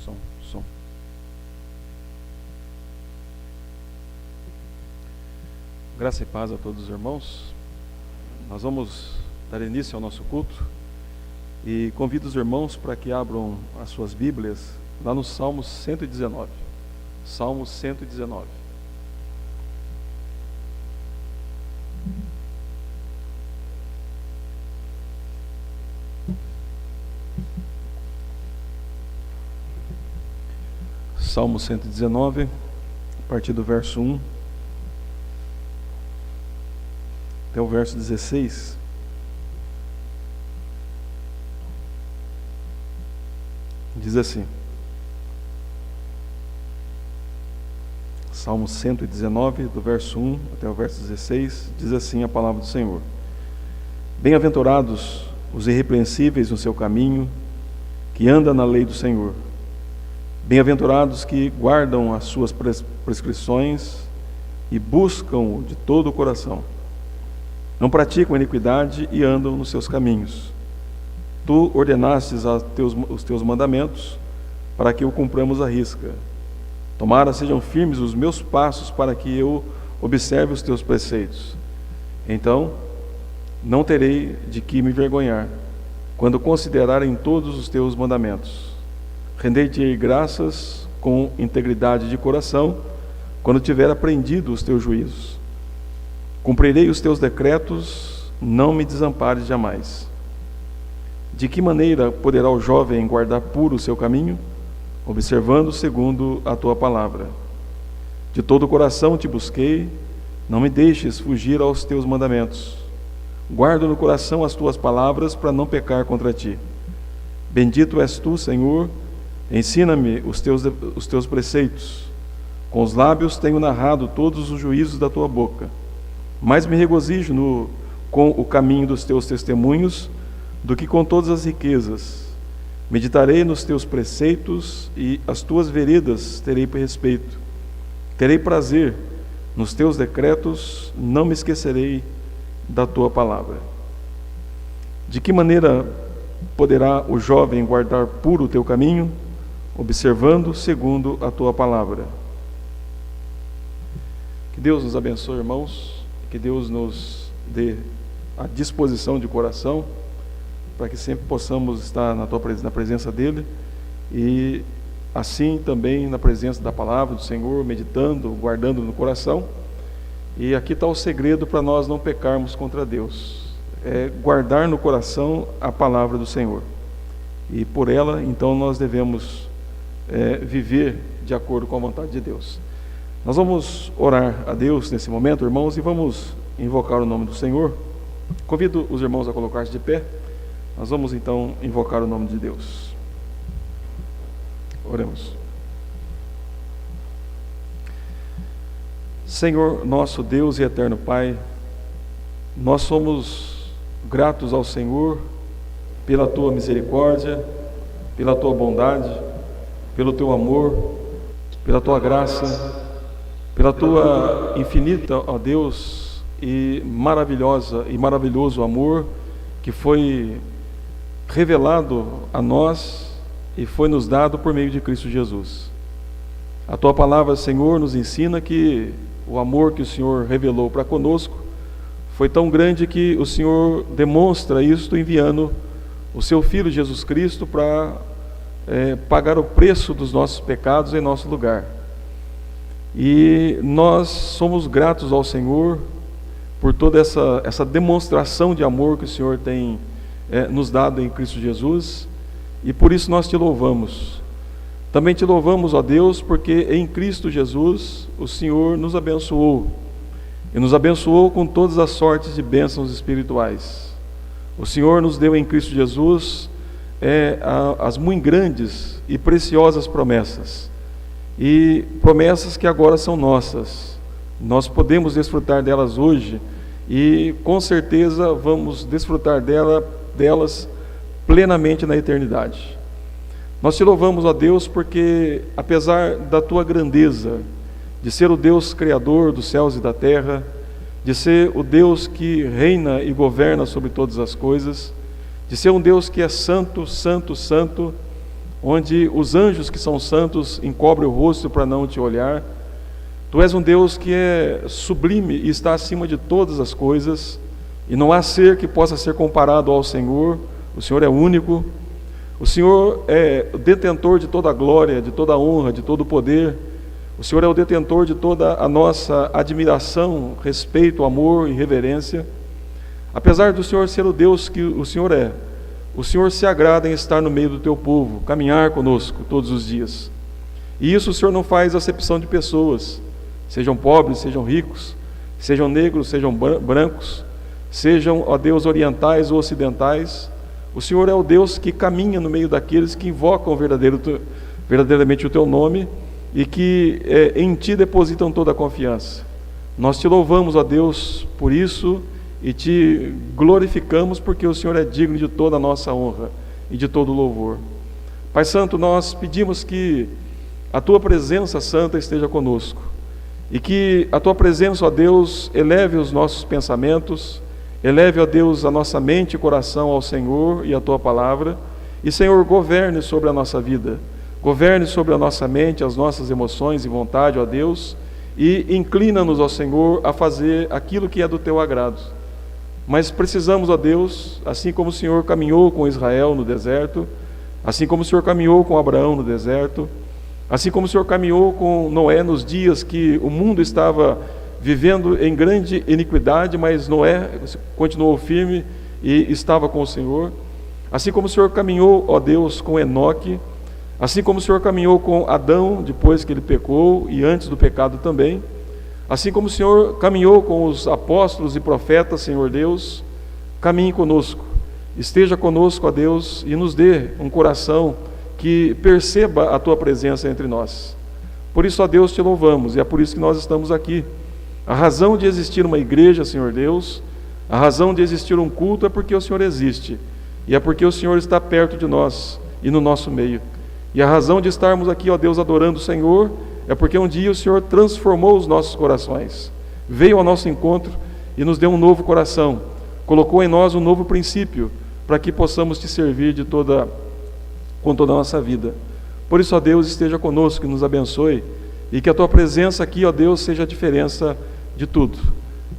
Som. Graça e paz a todos os irmãos. Nós vamos dar início ao nosso culto e convido os irmãos para que abram as suas Bíblias lá no Salmo 119. Salmo 119. Salmo 119, a partir do verso 1 até o verso 16. Diz assim: Salmo 119, do verso 1 até o verso 16, diz assim a palavra do Senhor: Bem-aventurados os irrepreensíveis no seu caminho, que andam na lei do Senhor. Bem-aventurados que guardam as suas prescrições e buscam-o de todo o coração. Não praticam iniquidade e andam nos seus caminhos. Tu ordenastes os teus mandamentos para que o cumpramos à risca. Tomara sejam firmes os meus passos para que eu observe os teus preceitos. Então, não terei de que me vergonhar, quando considerarem todos os teus mandamentos. Rendei-te graças com integridade de coração, quando tiver aprendido os teus juízos. Cumprirei os teus decretos, não me desampares jamais. De que maneira poderá o jovem guardar puro o seu caminho? Observando segundo a tua palavra. De todo o coração te busquei, não me deixes fugir aos teus mandamentos. Guardo no coração as tuas palavras para não pecar contra ti. Bendito és tu, Senhor, ensina-me os teus preceitos. Com os lábios tenho narrado todos os juízos da tua boca. Mais me regozijo com o caminho dos teus testemunhos do que com todas as riquezas. Meditarei nos teus preceitos e as tuas veredas terei por respeito. Terei prazer nos teus decretos, não me esquecerei da tua palavra. De que maneira poderá o jovem guardar puro o teu caminho? Observando segundo a tua palavra. Que Deus nos abençoe, irmãos, que Deus nos dê a disposição de coração para que sempre possamos estar na presença dEle e assim também na presença da palavra do Senhor, meditando, guardando no coração. E aqui está o segredo para nós não pecarmos contra Deus, é guardar no coração a palavra do Senhor, e por ela então nós devemos viver de acordo com a vontade de Deus. Nós vamos orar a Deus nesse momento, irmãos, e vamos invocar o nome do Senhor. Convido os irmãos a colocar-se de pé. Nós vamos então invocar o nome de Deus. Oremos. Senhor, nosso Deus e eterno Pai, nós somos gratos ao Senhor pela tua misericórdia, pela tua bondade, pelo teu amor, pela tua graça, pela tua infinita, ó Deus, e maravilhosa e maravilhoso amor que foi revelado a nós e foi nos dado por meio de Cristo Jesus. A tua palavra, Senhor, nos ensina que o amor que o Senhor revelou para conosco foi tão grande que o Senhor demonstra isto enviando o seu Filho Jesus Cristo para pagar o preço dos nossos pecados em nosso lugar. E nós somos gratos ao Senhor por toda essa demonstração de amor que o Senhor tem nos dado em Cristo Jesus, e por isso nós te louvamos. Também te louvamos, ó Deus, porque em Cristo Jesus o Senhor nos abençoou, e nos abençoou com todas as sortes de bênçãos espirituais. O Senhor nos deu em Cristo Jesus as muito grandes e preciosas promessas, e promessas que agora são nossas. Nós podemos desfrutar delas hoje, e com certeza vamos desfrutar delas plenamente na eternidade. Nós te louvamos, ó Deus, porque apesar da tua grandeza, de ser o Deus criador dos céus e da terra, de ser o Deus que reina e governa sobre todas as coisas, de ser um Deus que é santo, santo, santo, onde os anjos que são santos encobrem o rosto para não te olhar. Tu és um Deus que é sublime e está acima de todas as coisas, e não há ser que possa ser comparado ao Senhor. O Senhor é único, o Senhor é o detentor de toda a glória, de toda a honra, de todo o poder. O Senhor é o detentor de toda a nossa admiração, respeito, amor e reverência. Apesar do Senhor ser o Deus que o Senhor é, o Senhor se agrada em estar no meio do teu povo, caminhar conosco todos os dias. E isso o Senhor não faz acepção de pessoas, sejam pobres, sejam ricos, sejam negros, sejam brancos, sejam, ó Deus, orientais ou ocidentais. O Senhor é o Deus que caminha no meio daqueles que invocam verdadeiramente o teu nome e que em ti depositam toda a confiança. Nós te louvamos, ó Deus, por isso e te glorificamos porque o Senhor é digno de toda a nossa honra e de todo o louvor. Pai Santo, nós pedimos que a tua presença santa esteja conosco e que a tua presença, ó Deus, eleve os nossos pensamentos, eleve, ó Deus, a nossa mente e coração ao Senhor e à tua palavra, e Senhor, governe sobre a nossa vida, governe sobre a nossa mente, as nossas emoções e vontade, ó Deus, e inclina-nos, ó Senhor, a fazer aquilo que é do teu agrado. Mas precisamos, ó Deus, assim como o Senhor caminhou com Israel no deserto, assim como o Senhor caminhou com Abraão no deserto, assim como o Senhor caminhou com Noé nos dias que o mundo estava vivendo em grande iniquidade, mas Noé continuou firme e estava com o Senhor. Assim como o Senhor caminhou, ó Deus, com Enoque, assim como o Senhor caminhou com Adão depois que ele pecou e antes do pecado também, assim como o Senhor caminhou com os apóstolos e profetas, Senhor Deus, caminhe conosco, esteja conosco, ó Deus, e nos dê um coração que perceba a tua presença entre nós. Por isso, ó Deus, te louvamos, e é por isso que nós estamos aqui. A razão de existir uma igreja, Senhor Deus, a razão de existir um culto é porque o Senhor existe, e é porque o Senhor está perto de nós e no nosso meio. E a razão de estarmos aqui, ó Deus, adorando o Senhor, é porque um dia o Senhor transformou os nossos corações, veio ao nosso encontro e nos deu um novo coração, colocou em nós um novo princípio, para que possamos te servir com toda a nossa vida. Por isso, ó Deus, esteja conosco e nos abençoe, e que a tua presença aqui, ó Deus, seja a diferença de tudo.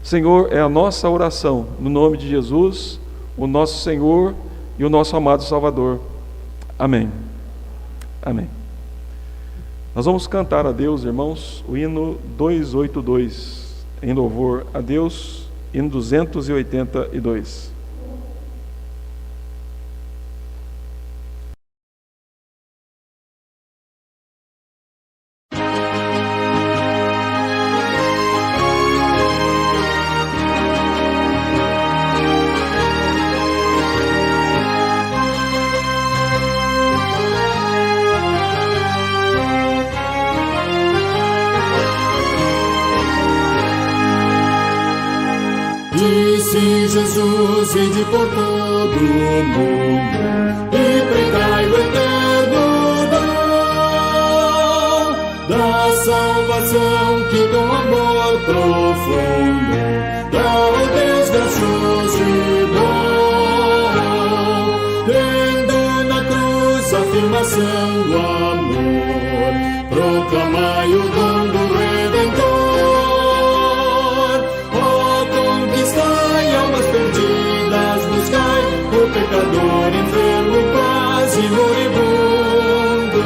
Senhor, é a nossa oração, no nome de Jesus, o nosso Senhor e o nosso amado Salvador. Amém. Amém. Nós vamos cantar a Deus, irmãos, o hino 282, em louvor a Deus, hino 282. Jesus, ide por todo o mundo e pregai o eterno dom da salvação que com amor profundo dá ao Deus gracioso e bom, tendo na cruz a afirmação do amor, proclamai o dom do Redentor. Pecador, enfermo, quase moribundo,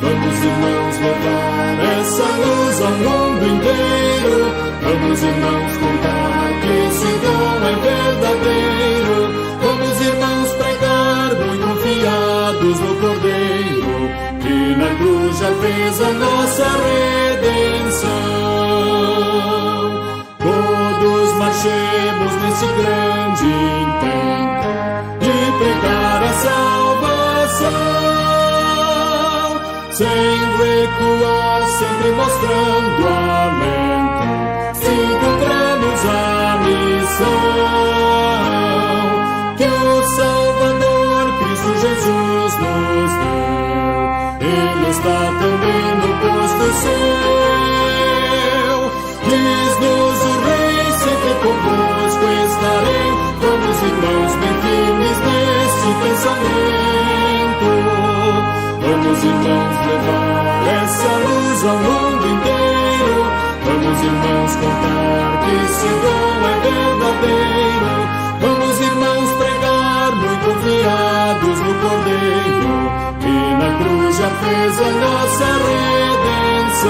vamos, irmãos, levar essa luz ao mundo inteiro. Vamos, irmãos, contar que esse dom é verdadeiro. Vamos, irmãos, pregar muito confiados no Cordeiro, que na cruz já fez a nossa redenção. Todos marchemos nesse grande intento pregar a salvação, sem recuar, sempre mostrando alento, se encontrarmos a missão que o Salvador Cristo Jesus nos deu. Ele está também no posto seu, diz-nos o Rei, sempre convosco estarei. Vamos, irmãos, bem firmes nesse pensamento, Vamos, irmãos, levar essa luz ao mundo inteiro. Vamos, irmãos, contar que esse dom é verdadeiro. Vamos, irmãos, pregar muito confiados no Cordeiro, que na cruz já fez a nossa redenção.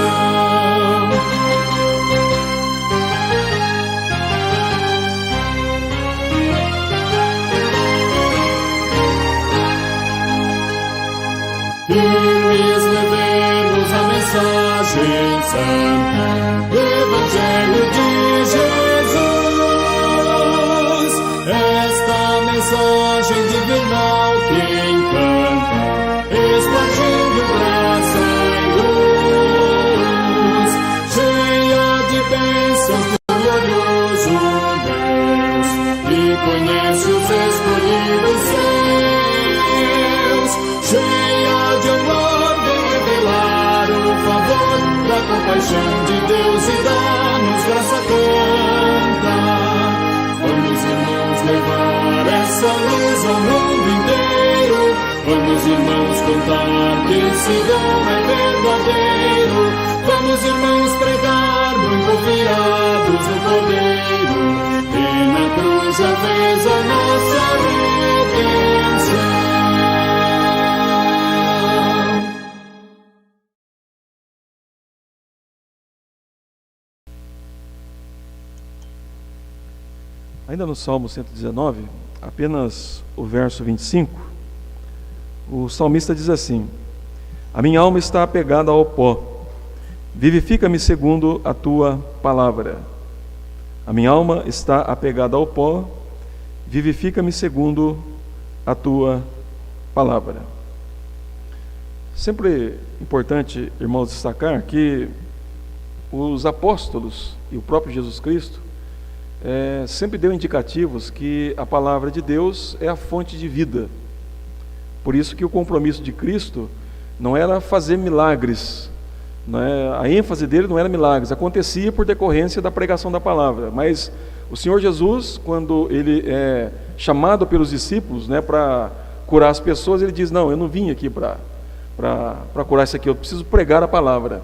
Firmes levemos a mensagem santa do Evangelho de Jesus. Esta mensagem divinal que encanta, expandindo graça e luz, cheia de bênçãos do glorioso Deus, que conhece os escolhidos seus, cheia de amor, vem revelar o favor da compaixão de Deus e dá-nos graça tanta. Vamos, irmãos, levar essa luz ao mundo inteiro. Vamos, irmãos, contar que esse dom é verdadeiro. Vamos, irmãos, pregar muito confiados no Cordeiro, que na cruz já fez a nossa redenção. Ainda no Salmo 119, apenas o verso 25, o salmista diz assim: a minha alma está apegada ao pó, vivifica-me segundo a tua palavra. A minha alma está apegada ao pó, vivifica-me segundo a tua palavra. Sempre importante, irmãos, destacar que os apóstolos e o próprio Jesus Cristo sempre deu indicativos que a palavra de Deus é a fonte de vida. Por isso que o compromisso de Cristo não era fazer milagres, a ênfase dele não era milagres, acontecia por decorrência da pregação da palavra. Mas o Senhor Jesus, quando ele é chamado pelos discípulos para curar as pessoas, ele diz: não, eu não vim aqui para curar isso aqui, eu preciso pregar a palavra.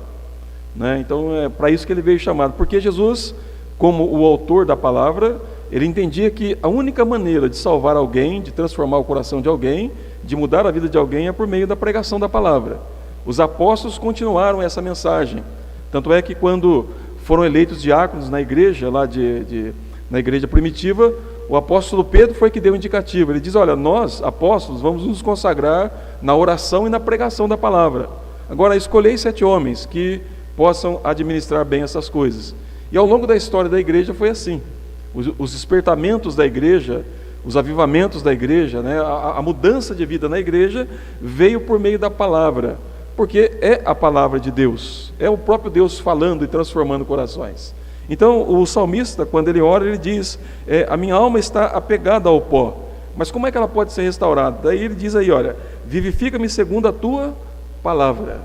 Então é para isso que ele veio chamado, porque Jesus, como o autor da palavra, ele entendia que a única maneira de salvar alguém, de transformar o coração de alguém, de mudar a vida de alguém, é por meio da pregação da palavra. Os apóstolos continuaram essa mensagem. Tanto é que quando foram eleitos diáconos na igreja, na igreja primitiva, o apóstolo Pedro foi que deu o indicativo. Ele diz: olha, nós, apóstolos, vamos nos consagrar na oração e na pregação da palavra. Agora, escolhei 7 homens que possam administrar bem essas coisas. E ao longo da história da igreja foi assim. Os despertamentos da igreja, os avivamentos da igreja, a mudança de vida na igreja veio por meio da palavra, porque é a palavra de Deus, é o próprio Deus falando e transformando corações. Então o salmista, quando ele ora, ele diz: a minha alma está apegada ao pó. Mas como é que ela pode ser restaurada? Daí ele diz aí, olha, vivifica-me segundo a tua palavra.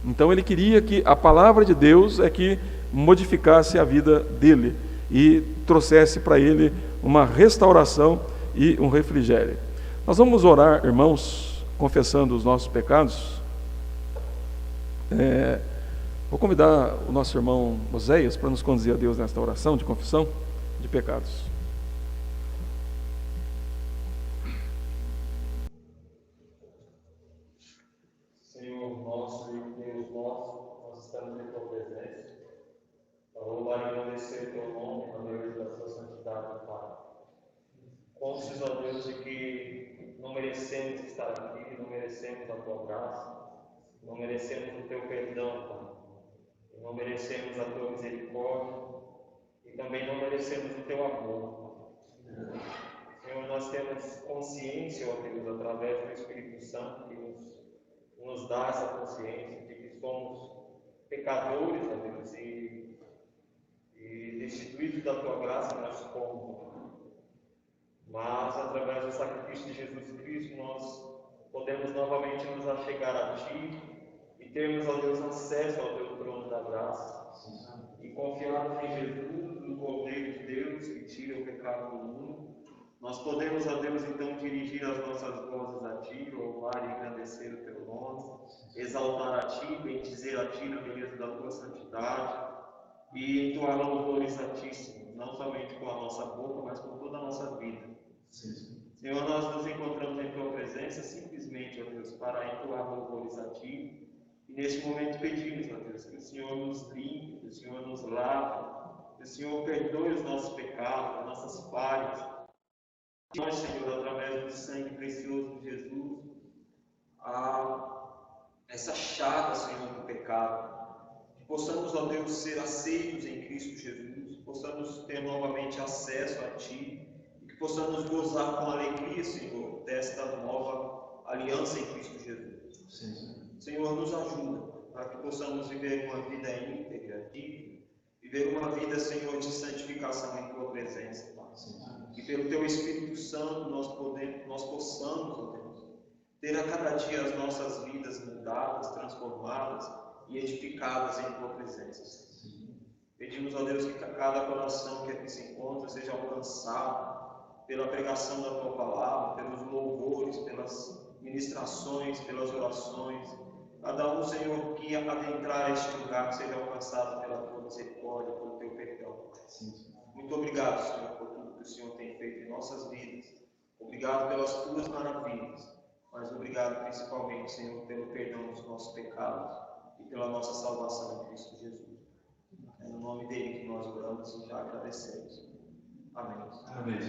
Então ele queria que a palavra de Deus é que modificasse a vida dele e trouxesse para ele uma restauração e um refrigério. Nós vamos orar, irmãos, confessando os nossos pecados. Vou convidar o nosso irmão Oséias para nos conduzir a Deus nesta oração de confissão de pecados. Senhor nosso e Deus nosso, nós estamos em tua presença para louvar e agradecer o teu nome na luz da sua santidade, Pai. Conscientes, ó Deus, de que não merecemos estar aqui, não merecemos a tua graça, não merecemos o teu perdão, Pai. Não merecemos a tua misericórdia e também não merecemos o teu amor. Senhor, nós temos consciência, ó Deus, através do Espírito Santo, que nos dá essa consciência de que somos pecadores, ó Deus, e destituídos da tua graça nós somos. Mas, através do sacrifício de Jesus Cristo, nós podemos novamente nos achegar a Ti e termos, ó Deus, acesso ao Teu trono da graça e confiarmos em Jesus, no Cordeiro de Deus, que tira o pecado do mundo, Nós podemos, ó Deus, então dirigir as nossas vozes a Ti, louvar e engrandecer o Teu nome, exaltar a Ti, bendizer a Ti na beleza da Tua santidade e entoar louvores a Ti, Senhor, não somente com a nossa boca, mas com toda a nossa vida. Senhor, nós nos encontramos em Tua presença simplesmente, ó Deus, para entoar louvores a Ti. E neste momento pedimos, ó Deus, que o Senhor nos limpe, que o Senhor nos lave, que o Senhor perdoe os nossos pecados, as nossas falhas. Nós, Senhor, através do sangue precioso de Jesus, essa chaga, Senhor, do pecado, que possamos, ó Deus, ser aceitos em Cristo Jesus, possamos ter novamente acesso a Ti, e que possamos gozar com alegria, Senhor, desta nova aliança em Cristo Jesus. Senhor, nos ajuda para que possamos viver uma vida íntegra, digna, viver uma vida, Senhor, de santificação em Tua presença, Pai. Que pelo Teu Espírito Santo nós possamos, ó Deus, ter a cada dia as nossas vidas mudadas, transformadas e edificadas em Tua presença, Senhor. Pedimos, ó Deus, que cada coração que aqui se encontra seja alcançado pela pregação da Tua palavra, pelos louvores, pelas ministrações, pelas orações. Cada um, Senhor, que adentrar este lugar seja alcançado pela Tua misericórdia, pelo Teu perdão. Muito obrigado, Senhor, por tudo que o Senhor tem feito em nossas vidas. Obrigado pelas Tuas maravilhas, mas obrigado principalmente, Senhor, pelo perdão dos nossos pecados e pela nossa salvação em Cristo Jesus. É no nome dele que nós oramos e já agradecemos. Amém. Amém.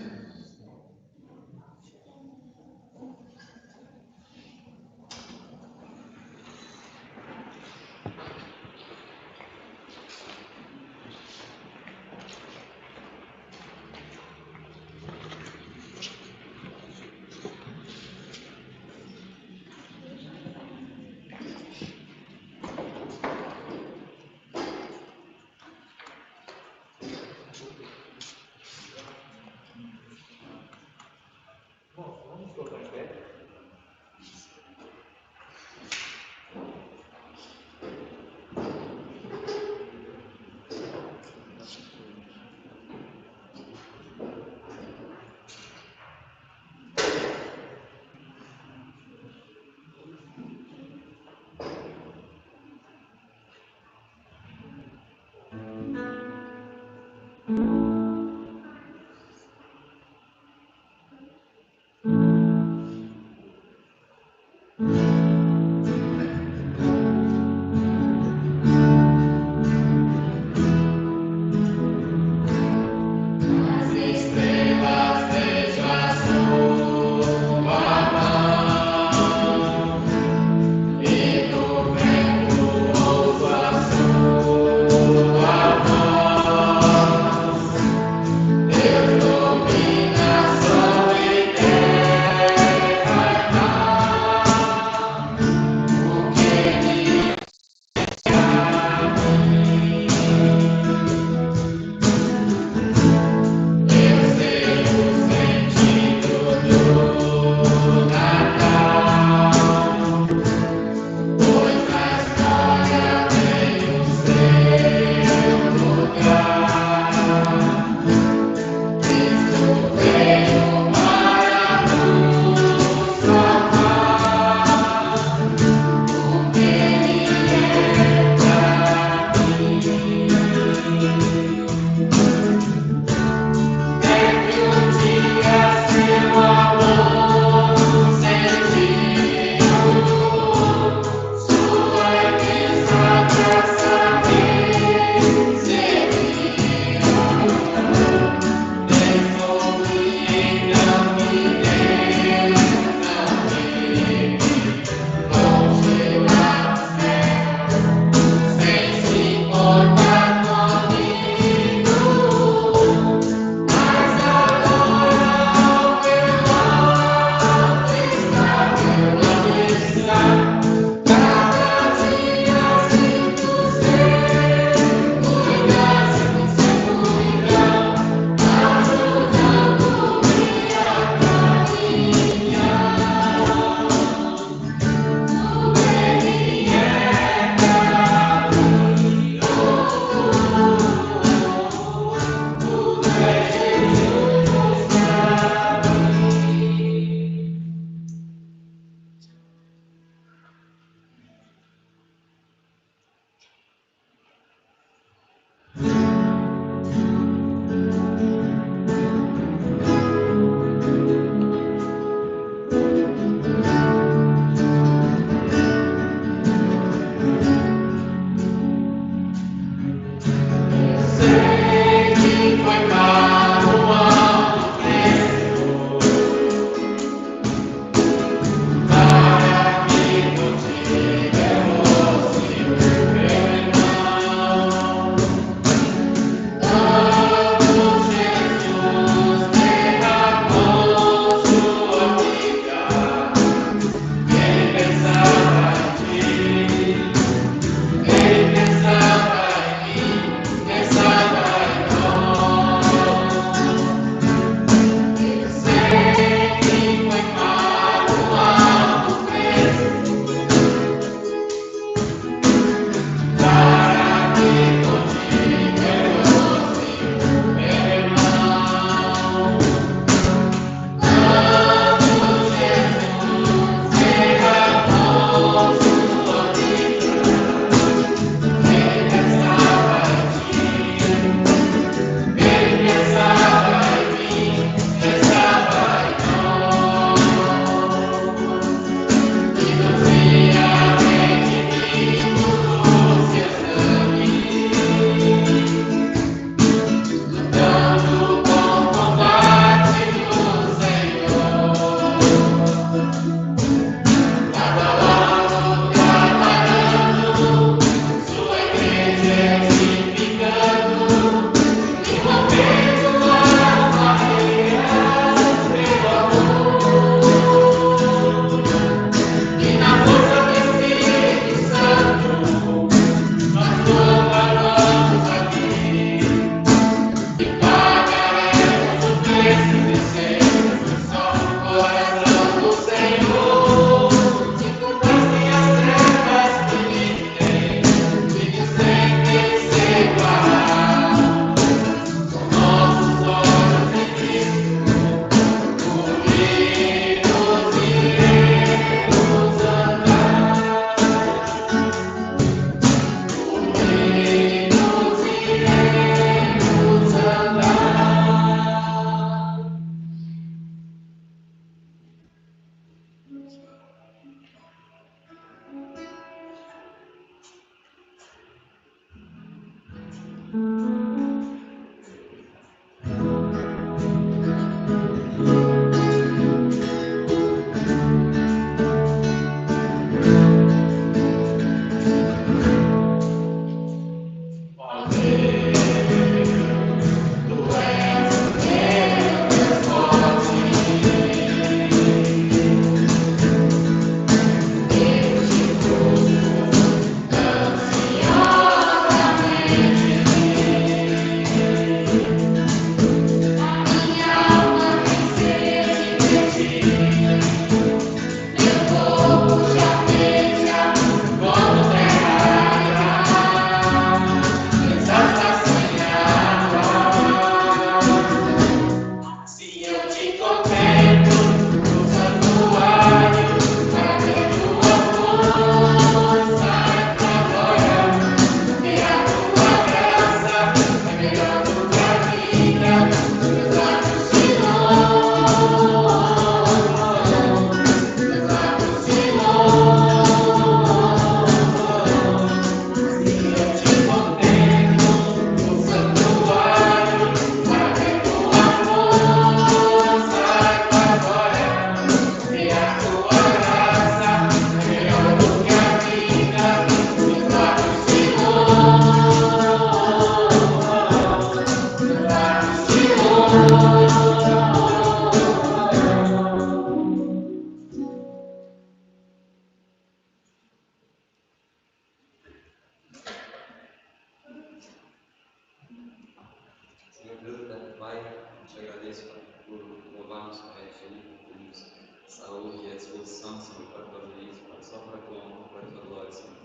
Te agradeço, Pai, por louvarmos, Pai, por termos saúde e a disposição, Senhor, para fazer isso, Pai, só para a tua honra, para a tua glória, Senhor.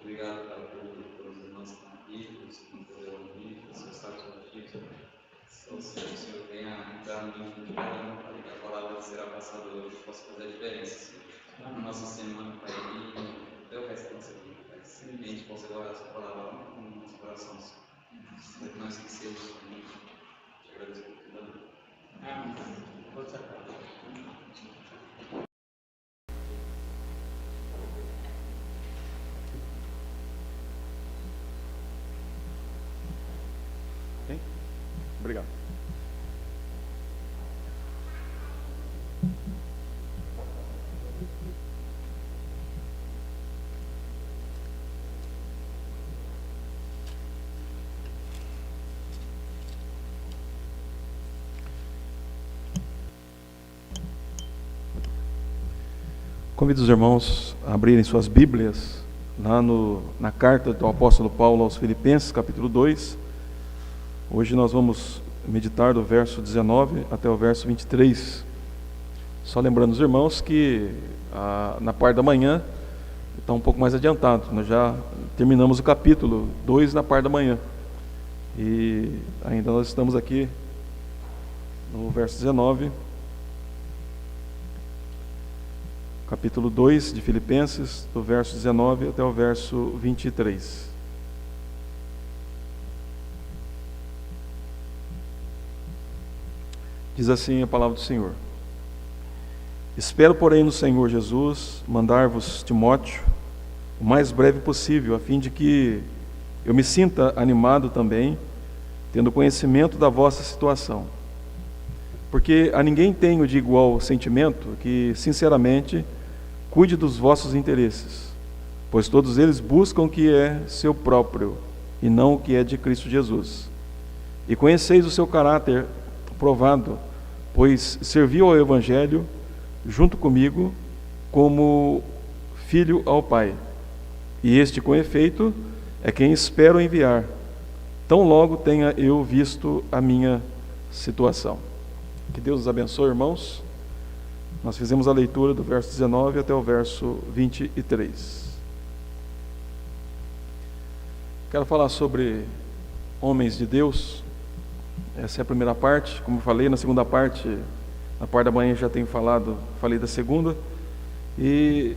Obrigado, Pai, pelos irmãos que estão aqui, pelos que não puderam vir, pelos seus sábios motivos. Que o Senhor venha entrar no íntimo de cada um, Pai, que a palavra que será passada hoje possa fazer a diferença, Senhor. Na nossa semana, Pai, e até o resto da nossa vida, Pai. Que a gente possa guardar a sua palavra no nosso coração, Senhor. Para que nós esquecemos, Senhor. Te agradeço por tudo. Amém. Ok? Obrigado. Convido os irmãos a abrirem suas Bíblias lá na carta do apóstolo Paulo aos Filipenses, capítulo 2. Hoje nós vamos meditar do verso 19 até o verso 23. Só lembrando os irmãos que na parte da manhã está um pouco mais adiantado. Nós já terminamos o capítulo 2 na parte da manhã. E ainda nós estamos aqui no verso 19. Capítulo 2 de Filipenses, do verso 19 até o verso 23. Diz assim a palavra do Senhor: Espero, porém, no Senhor Jesus mandar-vos Timóteo o mais breve possível, a fim de que eu me sinta animado também, tendo conhecimento da vossa situação. Porque a ninguém tenho de igual sentimento que, sinceramente, cuide dos vossos interesses, pois todos eles buscam o que é seu próprio, e não o que é de Cristo Jesus. E conheceis o seu caráter provado, pois serviu ao Evangelho, junto comigo, como filho ao Pai. E este, com efeito, é quem espero enviar, tão logo tenha eu visto a minha situação. Que Deus os abençoe, irmãos. Nós fizemos a leitura do verso 19 até o verso 23. Quero falar sobre homens de Deus. Essa é a primeira parte. Como eu falei, na segunda parte, na parte da manhã já tenho falei da segunda. E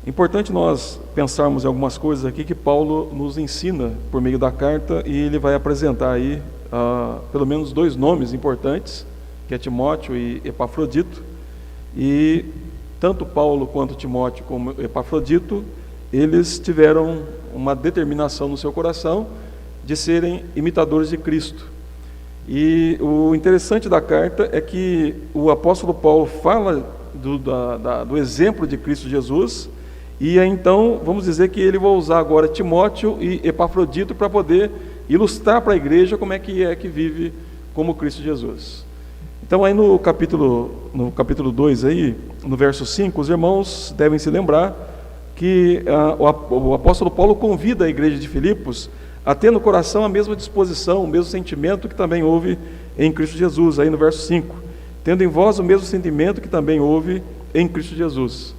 é importante nós pensarmos em algumas coisas aqui que Paulo nos ensina por meio da carta, e ele vai apresentar aí pelo menos dois nomes importantes, que é Timóteo e Epafrodito. E tanto Paulo quanto Timóteo como Epafrodito, eles tiveram uma determinação no seu coração de serem imitadores de Cristo. E o interessante da carta é que o apóstolo Paulo fala do exemplo de Cristo Jesus, e aí, então vamos dizer que ele vai usar agora Timóteo e Epafrodito para poder ilustrar para a igreja como é que vive como Cristo Jesus. Então aí no capítulo 2, aí, no verso 5, os irmãos devem se lembrar que o apóstolo Paulo convida a igreja de Filipos a ter no coração a mesma disposição, o mesmo sentimento que também houve em Cristo Jesus, aí no verso 5. Tendo em vós o mesmo sentimento que também houve em Cristo Jesus.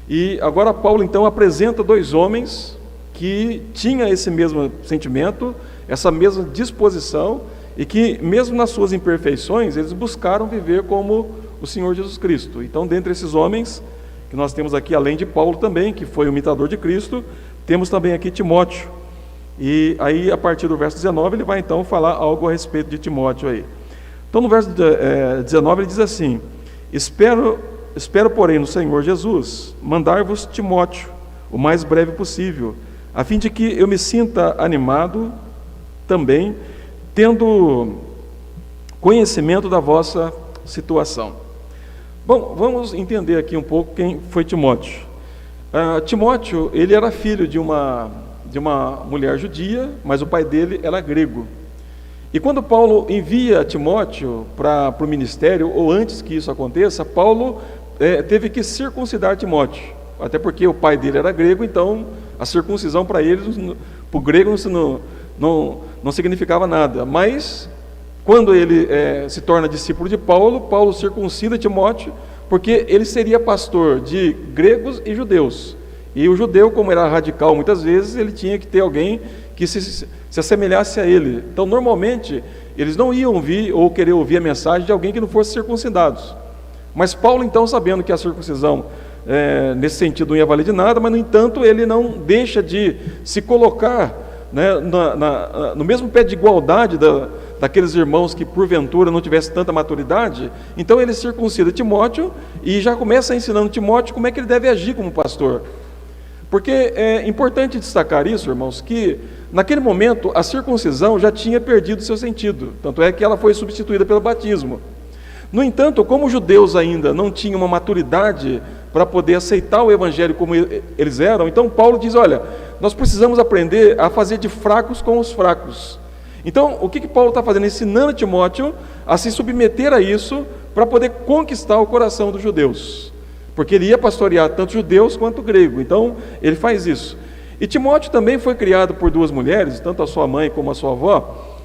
E agora Paulo então apresenta dois homens que tinham esse mesmo sentimento, essa mesma disposição, e que, mesmo nas suas imperfeições, eles buscaram viver como o Senhor Jesus Cristo. Então, dentre esses homens, que nós temos aqui, além de Paulo também, que foi o imitador de Cristo, temos também aqui Timóteo. E aí, a partir do verso 19, ele vai então falar algo a respeito de Timóteo aí. Então, no verso 19, ele diz assim: Espero, porém, no Senhor Jesus, mandar-vos Timóteo, o mais breve possível, a fim de que eu me sinta animado também, tendo conhecimento da vossa situação. Bom, vamos entender aqui um pouco quem foi Timóteo. Timóteo, ele era filho de uma mulher judia, mas o pai dele era grego. E quando Paulo envia Timóteo para o ministério, ou antes que isso aconteça, Paulo teve que circuncidar Timóteo, até porque o pai dele era grego, então a circuncisão para ele, para o grego, não significava nada, mas quando ele se torna discípulo de Paulo, Paulo circuncida Timóteo, porque ele seria pastor de gregos e judeus. E o judeu, como era radical muitas vezes, ele tinha que ter alguém que se assemelhasse a ele. Então, normalmente, eles não iam ouvir ou querer ouvir a mensagem de alguém que não fosse circuncidado. Mas Paulo, então, sabendo que a circuncisão, nesse sentido, não ia valer de nada, mas, no entanto, ele não deixa de se colocar, né, no mesmo pé de igualdade daqueles irmãos que, porventura, não tivessem tanta maturidade. Então, ele circuncida Timóteo e já começa ensinando Timóteo como é que ele deve agir como pastor. Porque é importante destacar isso, irmãos, que naquele momento a circuncisão já tinha perdido seu sentido, tanto é que ela foi substituída pelo batismo. No entanto, como os judeus ainda não tinham uma maturidade para poder aceitar o evangelho como eles eram, então Paulo diz, olha, nós precisamos aprender a fazer de fracos com os fracos. Então, o que Paulo está fazendo? Ensinando Timóteo a se submeter a isso para poder conquistar o coração dos judeus. Porque ele ia pastorear tanto judeus quanto grego, então ele faz isso. E Timóteo também foi criado por duas mulheres, tanto a sua mãe como a sua avó,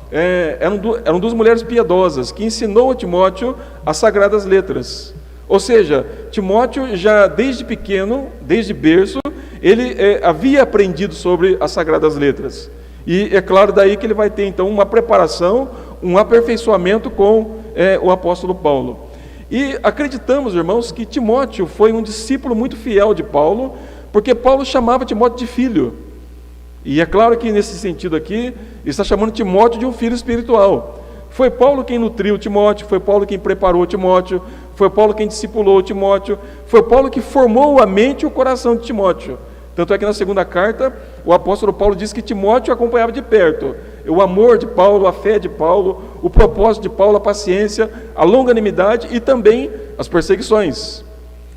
eram duas mulheres piedosas, que ensinou a Timóteo as sagradas letras. Ou seja, Timóteo já desde pequeno, desde berço, ele havia aprendido sobre as sagradas letras. E é claro daí que ele vai ter então uma preparação, um aperfeiçoamento com o apóstolo Paulo. E acreditamos, irmãos, que Timóteo foi um discípulo muito fiel de Paulo, porque Paulo chamava Timóteo de filho. E é claro que nesse sentido aqui, ele está chamando Timóteo de um filho espiritual. Foi Paulo quem nutriu Timóteo, foi Paulo quem preparou Timóteo, foi Paulo quem discipulou Timóteo, foi Paulo que formou a mente e o coração de Timóteo. Tanto é que na segunda carta, o apóstolo Paulo diz que Timóteo acompanhava de perto o amor de Paulo, a fé de Paulo, o propósito de Paulo, a paciência, a longanimidade e também as perseguições.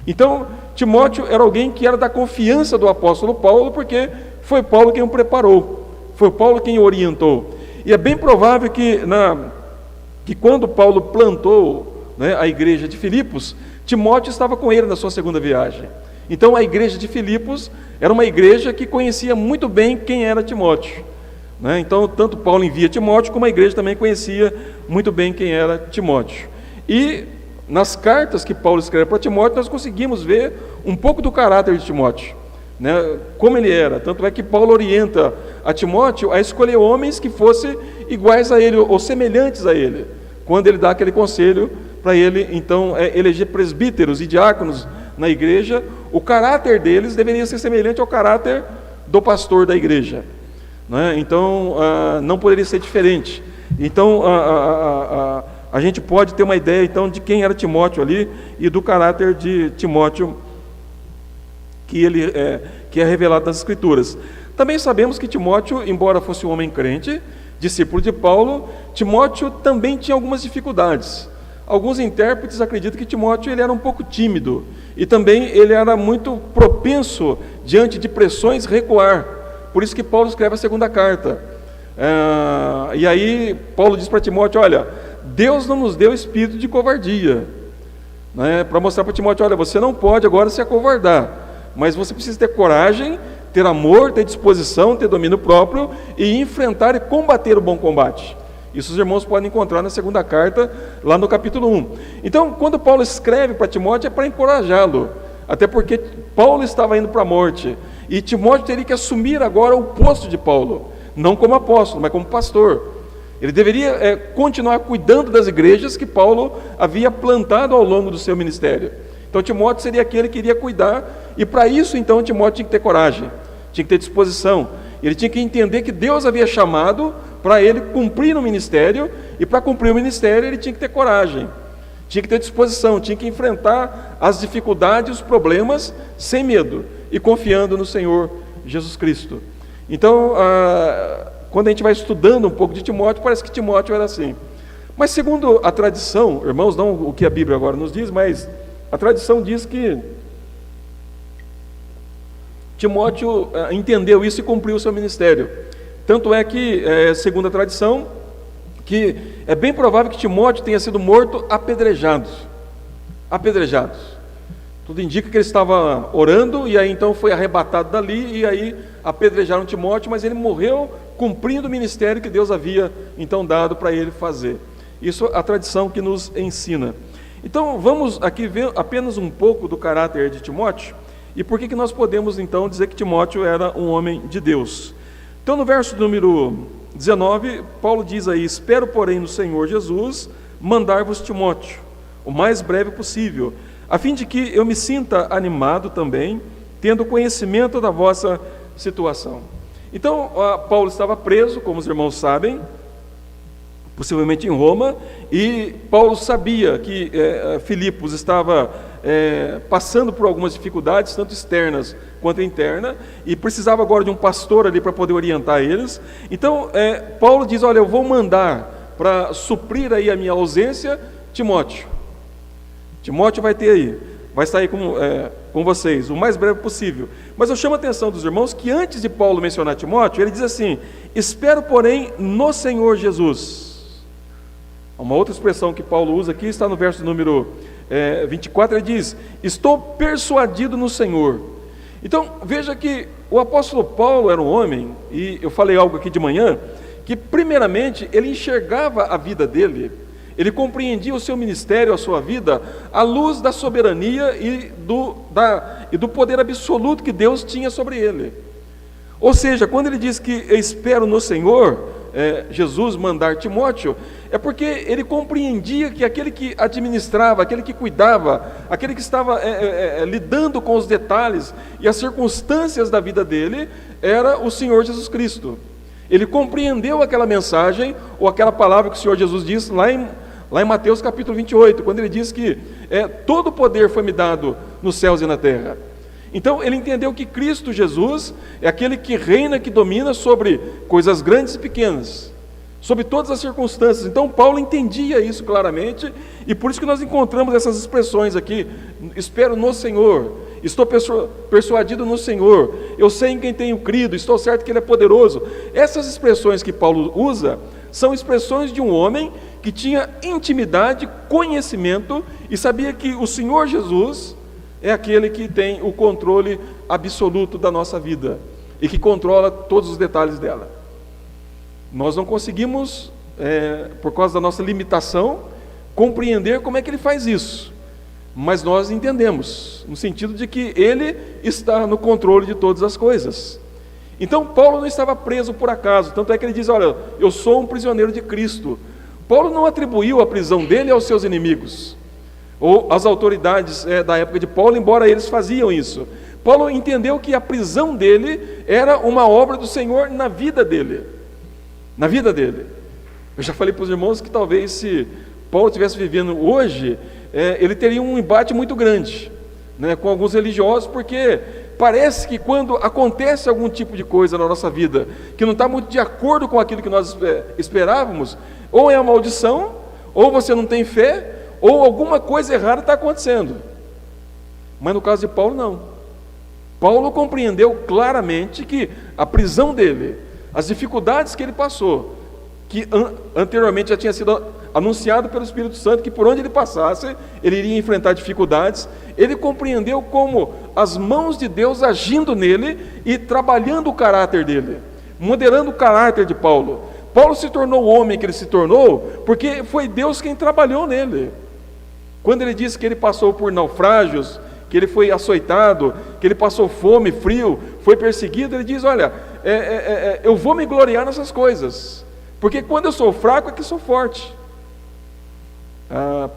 Então, Timóteo era alguém que era da confiança do apóstolo Paulo, porque foi Paulo quem o preparou, foi Paulo quem o orientou. E é bem provável que quando Paulo plantou, né, a igreja de Filipos, Timóteo estava com ele na sua segunda viagem. Então a igreja de Filipos era uma igreja que conhecia muito bem quem era Timóteo, né? Então tanto Paulo envia Timóteo, como a igreja também conhecia muito bem quem era Timóteo. E nas cartas que Paulo escreve para Timóteo, nós conseguimos ver um pouco do caráter de Timóteo, né? Como ele era. Tanto é que Paulo orienta a Timóteo a escolher homens que fossem iguais a ele, ou semelhantes a ele, quando ele dá aquele conselho para ele, então, eleger presbíteros e diáconos na igreja. O caráter deles deveria ser semelhante ao caráter do pastor da igreja, né? Então, não poderia ser diferente. Então, a gente pode ter uma ideia, então, de quem era Timóteo ali e do caráter de Timóteo que é revelado nas Escrituras. Também sabemos que Timóteo, embora fosse um homem crente, discípulo de Paulo, Timóteo também tinha algumas dificuldades. Alguns intérpretes acreditam que Timóteo ele era um pouco tímido e também ele era muito propenso, diante de pressões, recuar. Por isso que Paulo escreve a segunda carta. E aí Paulo diz para Timóteo, olha, Deus não nos deu espírito de covardia, né, para mostrar para Timóteo, olha, você não pode agora se acovardar, mas você precisa ter coragem, ter amor, ter disposição, ter domínio próprio e enfrentar e combater o bom combate. Isso os irmãos podem encontrar na segunda carta, lá no capítulo 1. Então, quando Paulo escreve para Timóteo, é para encorajá-lo, até porque Paulo estava indo para a morte, e Timóteo teria que assumir agora o posto de Paulo, não como apóstolo, mas como pastor. Ele deveria continuar cuidando das igrejas que Paulo havia plantado ao longo do seu ministério. Então, Timóteo seria aquele que iria cuidar, e para isso, então, Timóteo tinha que ter coragem, tinha que ter disposição, ele tinha que entender que Deus havia chamado para ele cumprir no ministério, e para cumprir o ministério ele tinha que ter coragem, tinha que ter disposição, tinha que enfrentar as dificuldades, os problemas, sem medo, e confiando no Senhor Jesus Cristo. Então, quando a gente vai estudando um pouco de Timóteo, parece que Timóteo era assim. Mas segundo a tradição, irmãos, não o que a Bíblia agora nos diz, mas a tradição diz que Timóteo entendeu isso e cumpriu o seu ministério. Tanto é que, segundo a tradição, que é bem provável que Timóteo tenha sido morto apedrejado. Tudo indica que ele estava orando, e aí então foi arrebatado dali, e aí apedrejaram Timóteo, mas ele morreu cumprindo o ministério que Deus havia então dado para ele fazer. Isso é a tradição que nos ensina. Então, vamos aqui ver apenas um pouco do caráter de Timóteo, e por que nós podemos, então, dizer que Timóteo era um homem de Deus. Então, no verso número 19, Paulo diz aí: espero, porém, no Senhor Jesus, mandar-vos Timóteo, o mais breve possível, a fim de que eu me sinta animado também, tendo conhecimento da vossa situação. Então, Paulo estava preso, como os irmãos sabem, possivelmente em Roma, e Paulo sabia que Filipos estava passando por algumas dificuldades, tanto externas quanto internas, e precisava agora de um pastor ali para poder orientar eles. Então, Paulo diz: olha, eu vou mandar para suprir aí a minha ausência, Timóteo. Timóteo vai ter aí, vai estar aí com vocês, o mais breve possível. Mas eu chamo a atenção dos irmãos que antes de Paulo mencionar Timóteo, ele diz assim: espero, porém, no Senhor Jesus. Uma outra expressão que Paulo usa aqui está no verso número 24, ele diz: estou persuadido no Senhor. Então, veja que o apóstolo Paulo era um homem, e eu falei algo aqui de manhã, que primeiramente ele enxergava a vida dele, ele compreendia o seu ministério, a sua vida, à luz da soberania e do poder absoluto que Deus tinha sobre ele. Ou seja, quando ele diz que espero no Senhor, Jesus mandar Timóteo, é porque ele compreendia que aquele que administrava, aquele que cuidava, aquele que estava lidando com os detalhes e as circunstâncias da vida dele, era o Senhor Jesus Cristo. Ele compreendeu aquela mensagem, ou aquela palavra que o Senhor Jesus disse lá em Mateus capítulo 28, quando ele diz que todo o poder foi me dado nos céus e na terra. Então ele entendeu que Cristo Jesus é aquele que reina, que domina sobre coisas grandes e pequenas, sobre todas as circunstâncias. Então Paulo entendia isso claramente, e por isso que nós encontramos essas expressões aqui: espero no Senhor, estou persuadido no Senhor, eu sei em quem tenho crido, estou certo que Ele é poderoso. Essas expressões que Paulo usa são expressões de um homem que tinha intimidade, conhecimento, e sabia que o Senhor Jesus é aquele que tem o controle absoluto da nossa vida e que controla todos os detalhes dela. Nós não conseguimos, por causa da nossa limitação, compreender como é que Ele faz isso, mas nós entendemos, no sentido de que Ele está no controle de todas as coisas. Então Paulo não estava preso por acaso, tanto é que ele diz: olha, eu sou um prisioneiro de Cristo. Paulo não atribuiu a prisão dele aos seus inimigos, ou às autoridades da época de Paulo, embora eles faziam isso. Paulo entendeu que a prisão dele era uma obra do Senhor na vida dele. Na vida dele. Eu já falei para os irmãos que talvez, se Paulo estivesse vivendo hoje, ele teria um embate muito grande, né, com alguns religiosos, porque parece que quando acontece algum tipo de coisa na nossa vida que não está muito de acordo com aquilo que nós esperávamos, ou é uma maldição, ou você não tem fé, ou alguma coisa errada está acontecendo. Mas no caso de Paulo, não. Paulo compreendeu claramente que a prisão dele, as dificuldades que ele passou, que anteriormente já tinha sido anunciado pelo Espírito Santo, que por onde ele passasse, ele iria enfrentar dificuldades. Ele compreendeu como as mãos de Deus agindo nele e trabalhando o caráter dele, modelando o caráter de Paulo. Paulo se tornou o homem que ele se tornou, porque foi Deus quem trabalhou nele. Quando ele disse que ele passou por naufrágios, que ele foi açoitado, que ele passou fome, frio, foi perseguido, ele diz: olha, eu vou me gloriar nessas coisas, porque quando eu sou fraco é que sou forte.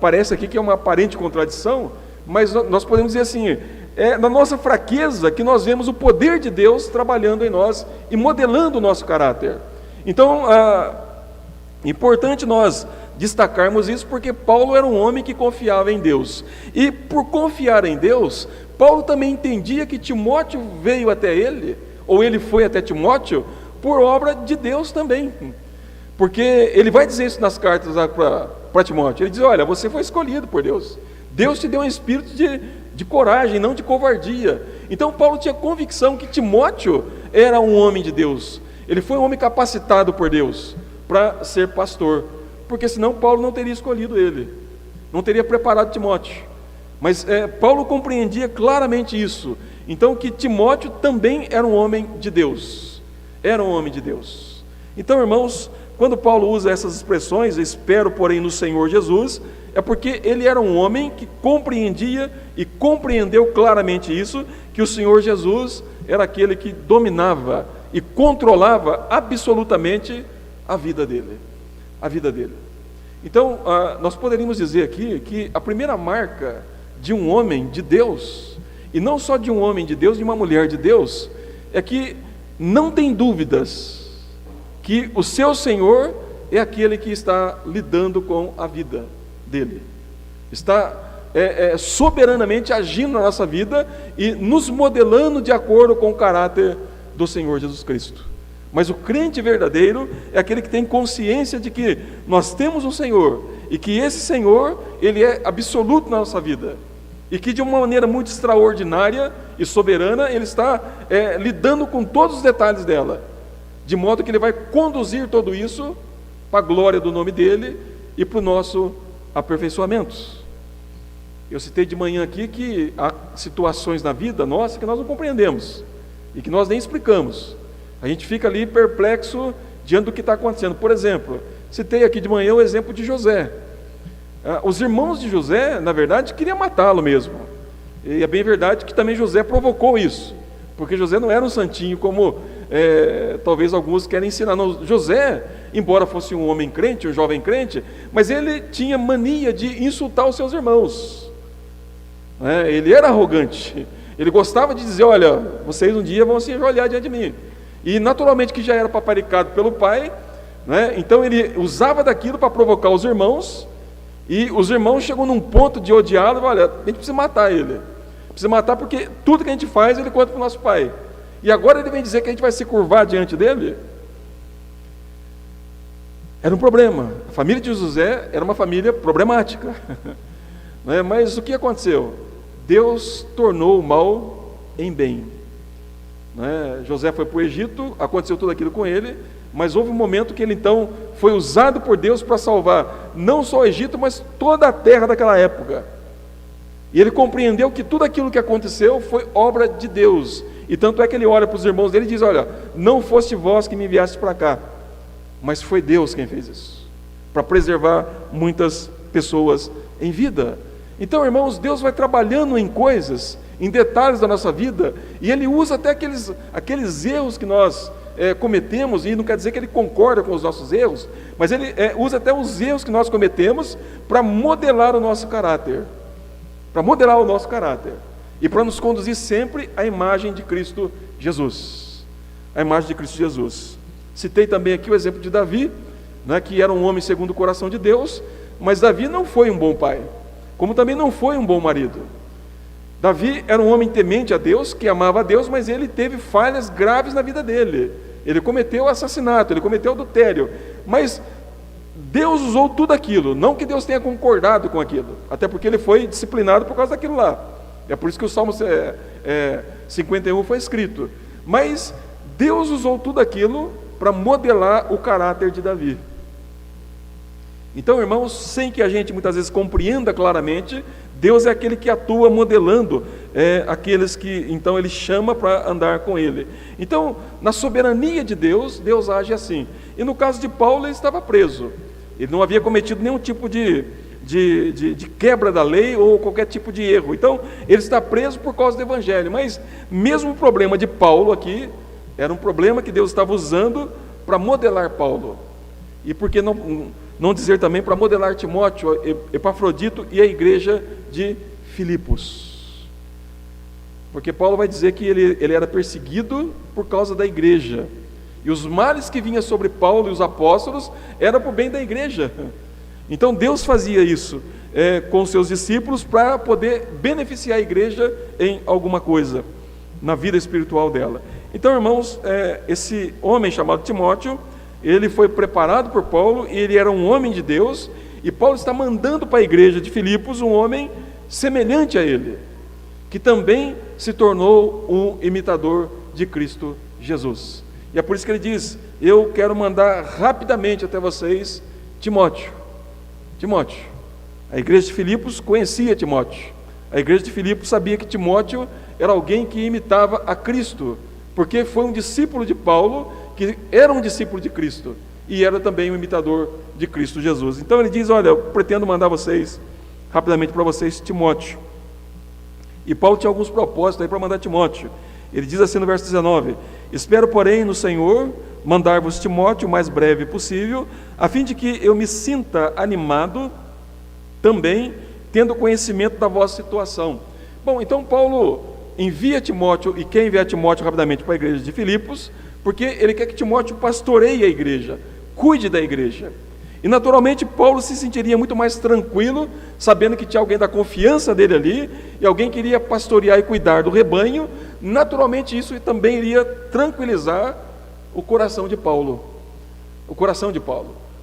Parece aqui que é uma aparente contradição, mas nós podemos dizer assim: é na nossa fraqueza que nós vemos o poder de Deus trabalhando em nós e modelando o nosso caráter. Então, importante nós destacarmos isso, porque Paulo era um homem que confiava em Deus, e por confiar em Deus, Paulo também entendia que Timóteo veio até ele, ou ele foi até Timóteo, por obra de Deus também, porque ele vai dizer isso nas cartas para Timóteo. Ele diz: olha, você foi escolhido por Deus, Deus te deu um espírito de coragem, não de covardia. Então Paulo tinha convicção que Timóteo era um homem de Deus, ele foi um homem capacitado por Deus para ser pastor, porque senão Paulo não teria escolhido ele, não teria preparado Timóteo. Mas Paulo compreendia claramente isso, então, que Timóteo também era um homem de Deus, era um homem de Deus. Então, irmãos, quando Paulo usa essas expressões, espero porém no Senhor Jesus, é porque ele era um homem que compreendia e compreendeu claramente isso, que o Senhor Jesus era aquele que dominava e controlava absolutamente a vida dele. A vida dele. Então, nós poderíamos dizer aqui que a primeira marca de um homem de Deus, e não só de um homem de Deus, de uma mulher de Deus, é que não tem dúvidas que o seu Senhor é aquele que está lidando com a vida dele, está soberanamente agindo na nossa vida e nos modelando de acordo com o caráter do Senhor Jesus Cristo. Mas o crente verdadeiro é aquele que tem consciência de que nós temos um Senhor, e que esse Senhor, ele é absoluto na nossa vida, e que de uma maneira muito extraordinária e soberana, ele está lidando com todos os detalhes dela, de modo que ele vai conduzir tudo isso para a glória do nome dele e para o nosso aperfeiçoamento. Eu citei de manhã aqui que há situações na vida nossa que nós não compreendemos, e que nós nem explicamos. A gente fica ali perplexo diante do que está acontecendo. Por exemplo, citei aqui de manhã o exemplo de José. Os irmãos de José, na verdade, queriam matá-lo mesmo. E é bem verdade que também José provocou isso, porque José não era um santinho como talvez alguns querem ensinar. Não, José, embora fosse um homem crente, um jovem crente, mas ele tinha mania de insultar os seus irmãos. Ele era arrogante. Ele gostava de dizer: olha, vocês um dia vão se ajoelhar diante de mim. E naturalmente que já era paparicado pelo pai, então ele usava daquilo para provocar os irmãos, e os irmãos chegam num ponto de odiá-lo: olha, a gente precisa matar ele, precisa matar porque tudo que a gente faz ele conta para o nosso pai, e agora ele vem dizer que a gente vai se curvar diante dele. Era um problema. A família de José era uma família problemática. Mas o que aconteceu? Deus tornou o mal em bem. José foi para o Egito, aconteceu tudo aquilo com ele, mas houve um momento que ele então foi usado por Deus para salvar não só o Egito, mas toda a terra daquela época. E ele compreendeu que tudo aquilo que aconteceu foi obra de Deus, e tanto é que ele olha para os irmãos dele e diz: olha, não foste vós que me enviaste para cá, mas foi Deus quem fez isso, para preservar muitas pessoas em vida. Então, irmãos, Deus vai trabalhando em coisas, em detalhes da nossa vida, e Ele usa até aqueles erros que nós cometemos, e não quer dizer que Ele concorda com os nossos erros, mas Ele usa até os erros que nós cometemos para modelar o nosso caráter, e para nos conduzir sempre à imagem de Cristo Jesus, a imagem de Cristo Jesus. Citei também aqui o exemplo de Davi, que era um homem segundo o coração de Deus, mas Davi não foi um bom pai, como também não foi um bom marido. Davi era um homem temente a Deus, que amava a Deus, mas ele teve falhas graves na vida dele. Ele cometeu assassinato, ele cometeu adultério, mas Deus usou tudo aquilo, não que Deus tenha concordado com aquilo, até porque ele foi disciplinado por causa daquilo lá. É por isso que o Salmo 51 foi escrito. Mas Deus usou tudo aquilo para modelar o caráter de Davi. Então, irmãos, sem que a gente muitas vezes compreenda claramente, Deus é aquele que atua modelando aqueles que então Ele chama para andar com Ele. Então, na soberania de Deus, Deus age assim. E no caso de Paulo, ele estava preso. Ele não havia cometido nenhum tipo de quebra da lei ou qualquer tipo de erro. Então, ele está preso por causa do Evangelho. Mas mesmo o problema de Paulo aqui, era um problema que Deus estava usando para modelar Paulo. E por que não dizer também para modelar Timóteo, Epafrodito e a igreja de Filipos? Porque Paulo vai dizer que ele era perseguido por causa da igreja, e os males que vinham sobre Paulo e os apóstolos eram para o bem da igreja. Então Deus fazia isso com os seus discípulos para poder beneficiar a igreja em alguma coisa, na vida espiritual dela. Então, irmãos, esse homem chamado Timóteo, ele foi preparado por Paulo, e ele era um homem de Deus, e Paulo está mandando para a igreja de Filipos um homem semelhante a ele, que também se tornou um imitador de Cristo Jesus. E é por isso que ele diz: eu quero mandar rapidamente até vocês Timóteo. A igreja de Filipos conhecia Timóteo. A igreja de Filipos sabia que Timóteo era alguém que imitava a Cristo, porque foi um discípulo de Paulo, que era um discípulo de Cristo, e era também um imitador de Cristo Jesus. Então ele diz, olha, eu pretendo mandar vocês, rapidamente para vocês, Timóteo. E Paulo tinha alguns propósitos aí para mandar Timóteo. Ele diz assim no verso 19, espero, porém, no Senhor, mandar-vos Timóteo o mais breve possível, a fim de que eu me sinta animado também, tendo conhecimento da vossa situação. Bom, então Paulo envia Timóteo, e quer enviar Timóteo rapidamente para a igreja de Filipos, porque ele quer que Timóteo pastoreie a igreja, cuide da igreja. E naturalmente Paulo se sentiria muito mais tranquilo, sabendo que tinha alguém da confiança dele ali, e alguém que iria pastorear e cuidar do rebanho. Naturalmente isso também iria tranquilizar o coração de Paulo,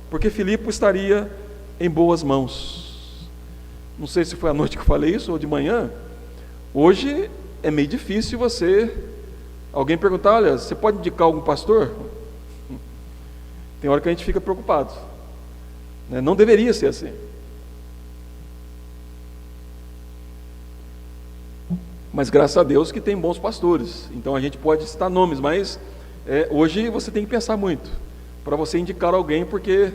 porque Filipe estaria em boas mãos. Não sei se foi à noite que eu falei isso, ou de manhã. Hoje é meio difícil alguém perguntar, olha, você pode indicar algum pastor? Tem hora que a gente fica preocupado, né? Não deveria ser assim. Mas graças a Deus que tem bons pastores, então a gente pode citar nomes, mas hoje você tem que pensar muito para você indicar alguém, porque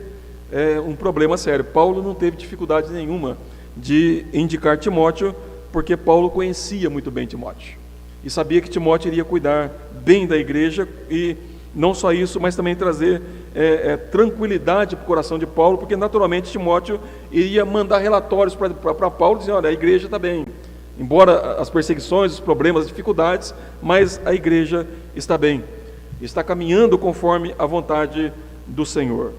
é um problema sério. Paulo não teve dificuldade nenhuma de indicar Timóteo, porque Paulo conhecia muito bem Timóteo e sabia que Timóteo iria cuidar bem da igreja, e não só isso, mas também trazer tranquilidade para o coração de Paulo, porque naturalmente Timóteo iria mandar relatórios para Paulo, dizendo, olha, a igreja está bem, embora as perseguições, os problemas, as dificuldades, mas a igreja está bem, está caminhando conforme a vontade do Senhor,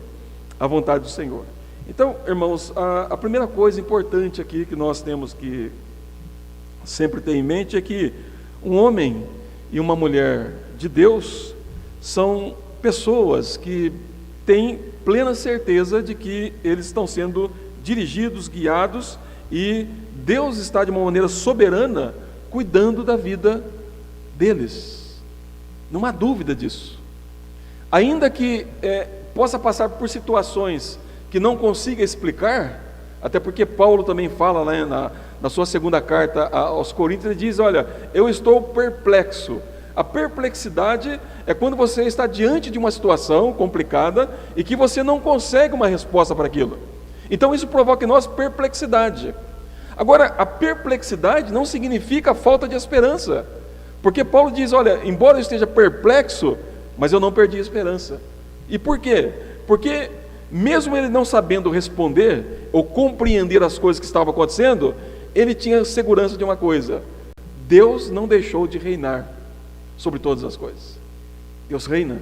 Então, irmãos, a primeira coisa importante aqui que nós temos que sempre ter em mente é que um homem e uma mulher de Deus são pessoas que têm plena certeza de que eles estão sendo dirigidos, guiados, e Deus está de uma maneira soberana cuidando da vida deles. Não há dúvida disso. Ainda que possa passar por situações que não consiga explicar, até porque Paulo também fala, né, na sua segunda carta aos Coríntios, ele diz, olha, eu estou perplexo. A perplexidade é quando você está diante de uma situação complicada e que você não consegue uma resposta para aquilo. Então isso provoca em nós perplexidade. Agora, a perplexidade não significa a falta de esperança, porque Paulo diz, olha, embora eu esteja perplexo, mas eu não perdi a esperança. E por quê? Porque mesmo ele não sabendo responder ou compreender as coisas que estavam acontecendo, ele tinha segurança de uma coisa: Deus não deixou de reinar sobre todas as coisas. Deus reina,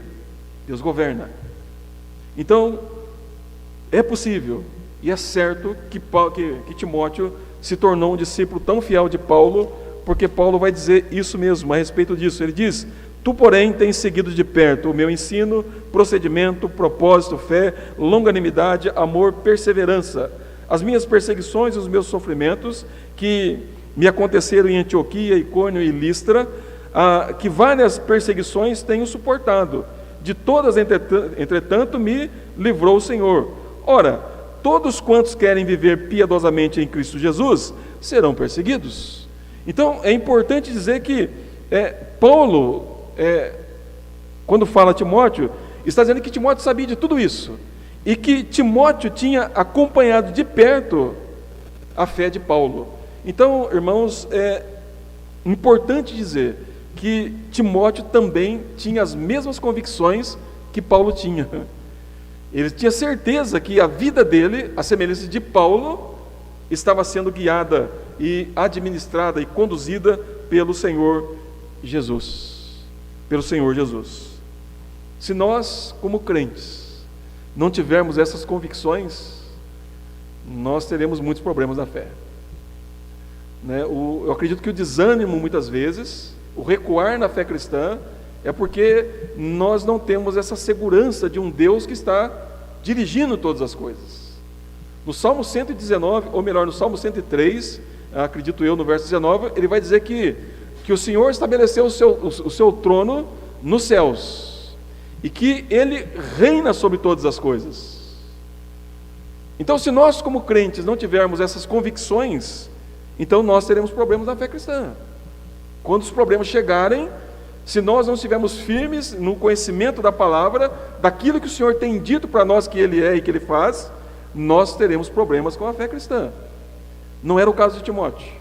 Deus governa. Então, é possível e é certo que Timóteo se tornou um discípulo tão fiel de Paulo, porque Paulo vai dizer isso mesmo a respeito disso. Ele diz, tu, porém, tens seguido de perto o meu ensino, procedimento, propósito, fé, longanimidade, amor, perseverança, as minhas perseguições e os meus sofrimentos, que me aconteceram em Antioquia, Icônio e Listra, que várias perseguições tenho suportado. De todas, entretanto, me livrou o Senhor. Ora, todos quantos querem viver piedosamente em Cristo Jesus serão perseguidos. Então, é importante dizer que Paulo, quando fala a Timóteo, está dizendo que Timóteo sabia de tudo isso, e que Timóteo tinha acompanhado de perto a fé de Paulo. Então, irmãos, é importante dizer que Timóteo também tinha as mesmas convicções que Paulo tinha. Ele tinha certeza que a vida dele, a semelhança de Paulo, estava sendo guiada e administrada e conduzida pelo Senhor Jesus. Pelo Senhor Jesus. Se nós, como crentes, não tivermos essas convicções, nós teremos muitos problemas na fé. Eu acredito que o desânimo, muitas vezes, o recuar na fé cristã, é porque nós não temos essa segurança de um Deus que está dirigindo todas as coisas. No Salmo 119, ou melhor, no Salmo 103, acredito eu, no verso 19, ele vai dizer que o Senhor estabeleceu o seu trono nos céus, e que Ele reina sobre todas as coisas. Então, se nós como crentes não tivermos essas convicções, então nós teremos problemas na fé cristã. Quando os problemas chegarem, Se nós não estivermos firmes no conhecimento da palavra, daquilo que o Senhor tem dito para nós que Ele é e que Ele faz, nós teremos problemas com a fé cristã. Não era o caso de Timóteo,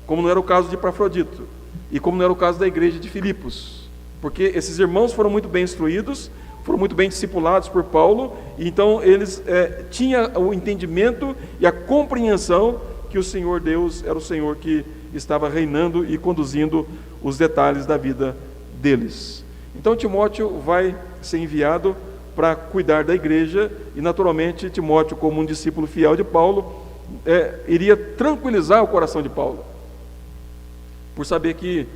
como não era o caso de Epafrodito, e como não era o caso da igreja de Filipos, porque esses irmãos foram muito bem instruídos, foram muito bem discipulados por Paulo, e então eles tinham o entendimento e a compreensão que o Senhor Deus era o Senhor que estava reinando e conduzindo os detalhes da vida deles. Então Timóteo vai ser enviado para cuidar da igreja, e naturalmente Timóteo, como um discípulo fiel de Paulo, iria tranquilizar o coração de Paulo, por saber que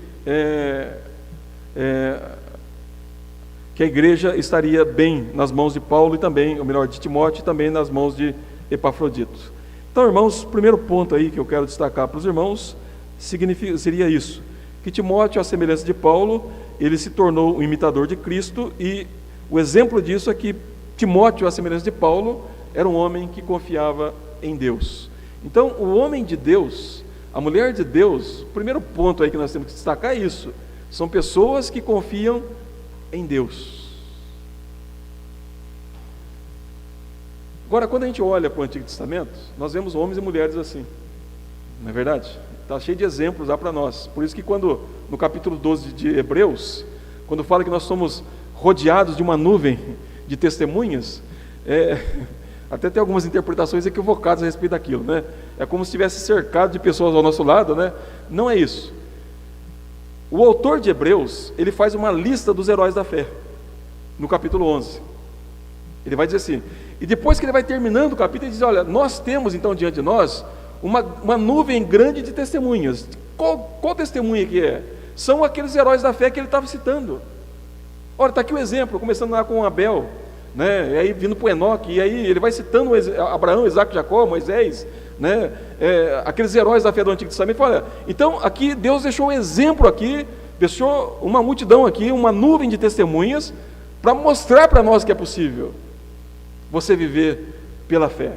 a igreja estaria bem nas mãos de Paulo e também, ou melhor, de Timóteo, e também nas mãos de Epafrodito. Então, irmãos, o primeiro ponto aí que eu quero destacar para os irmãos seria isso, que Timóteo, à semelhança de Paulo, ele se tornou um imitador de Cristo, e o exemplo disso é que Timóteo, à semelhança de Paulo, era um homem que confiava em Deus. Então, o homem de Deus, a mulher de Deus, o primeiro ponto aí que nós temos que destacar é isso: são pessoas que confiam em Deus. Agora, quando a gente olha para o Antigo Testamento, nós vemos homens e mulheres assim, não é verdade? Está cheio de exemplos lá para nós. Por isso que quando, no capítulo 12 de Hebreus, quando fala que nós somos rodeados de uma nuvem de testemunhas, até tem algumas interpretações equivocadas a respeito daquilo, né? É como se estivesse cercado de pessoas ao nosso lado, né? Não é isso. O autor de Hebreus, ele faz uma lista dos heróis da fé, no capítulo 11. Ele vai dizer assim, e depois que ele vai terminando o capítulo, ele diz: olha, nós temos então diante de nós uma nuvem grande de testemunhas. Qual testemunha que é? São aqueles heróis da fé que ele estava citando. Olha, está aqui o exemplo, começando lá com Abel, né? E aí vindo para o Enoque, e aí ele vai citando Abraão, Isaac, Jacó, Moisés, né? Aqueles heróis da fé do Antigo Testamento. Olha, então aqui Deus deixou um exemplo aqui, deixou uma multidão aqui, uma nuvem de testemunhas, para mostrar para nós que é possível você viver pela fé.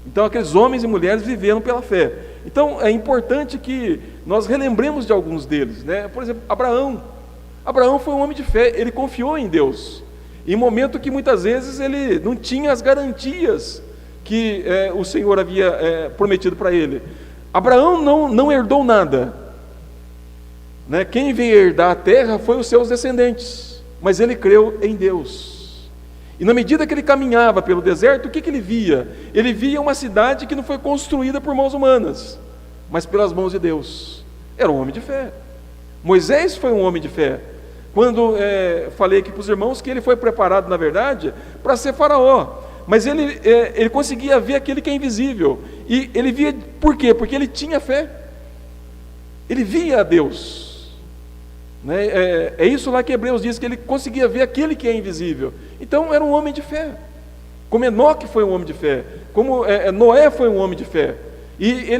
Então aqueles homens e mulheres viveram pela fé. Então é importante que nós relembremos de alguns deles, né? Por exemplo, Abraão foi um homem de fé, ele confiou em Deus, em momento que muitas vezes ele não tinha as garantias que o Senhor havia prometido para ele. Abraão não herdou nada, né? Quem veio herdar a terra foi os seus descendentes, mas ele creu em Deus. E na medida que ele caminhava pelo deserto, o que ele via? Ele via uma cidade que não foi construída por mãos humanas, mas pelas mãos de Deus. Era um homem de fé. Moisés foi um homem de fé. Quando falei aqui para os irmãos que ele foi preparado, na verdade, para ser faraó, mas ele conseguia ver aquele que é invisível. E ele via, por quê? Porque ele tinha fé. Ele via a Deus. Né? É isso lá que Hebreus diz, que ele conseguia ver aquele que é invisível. Então era um homem de fé, como Enoque foi um homem de fé, como Noé foi um homem de fé, e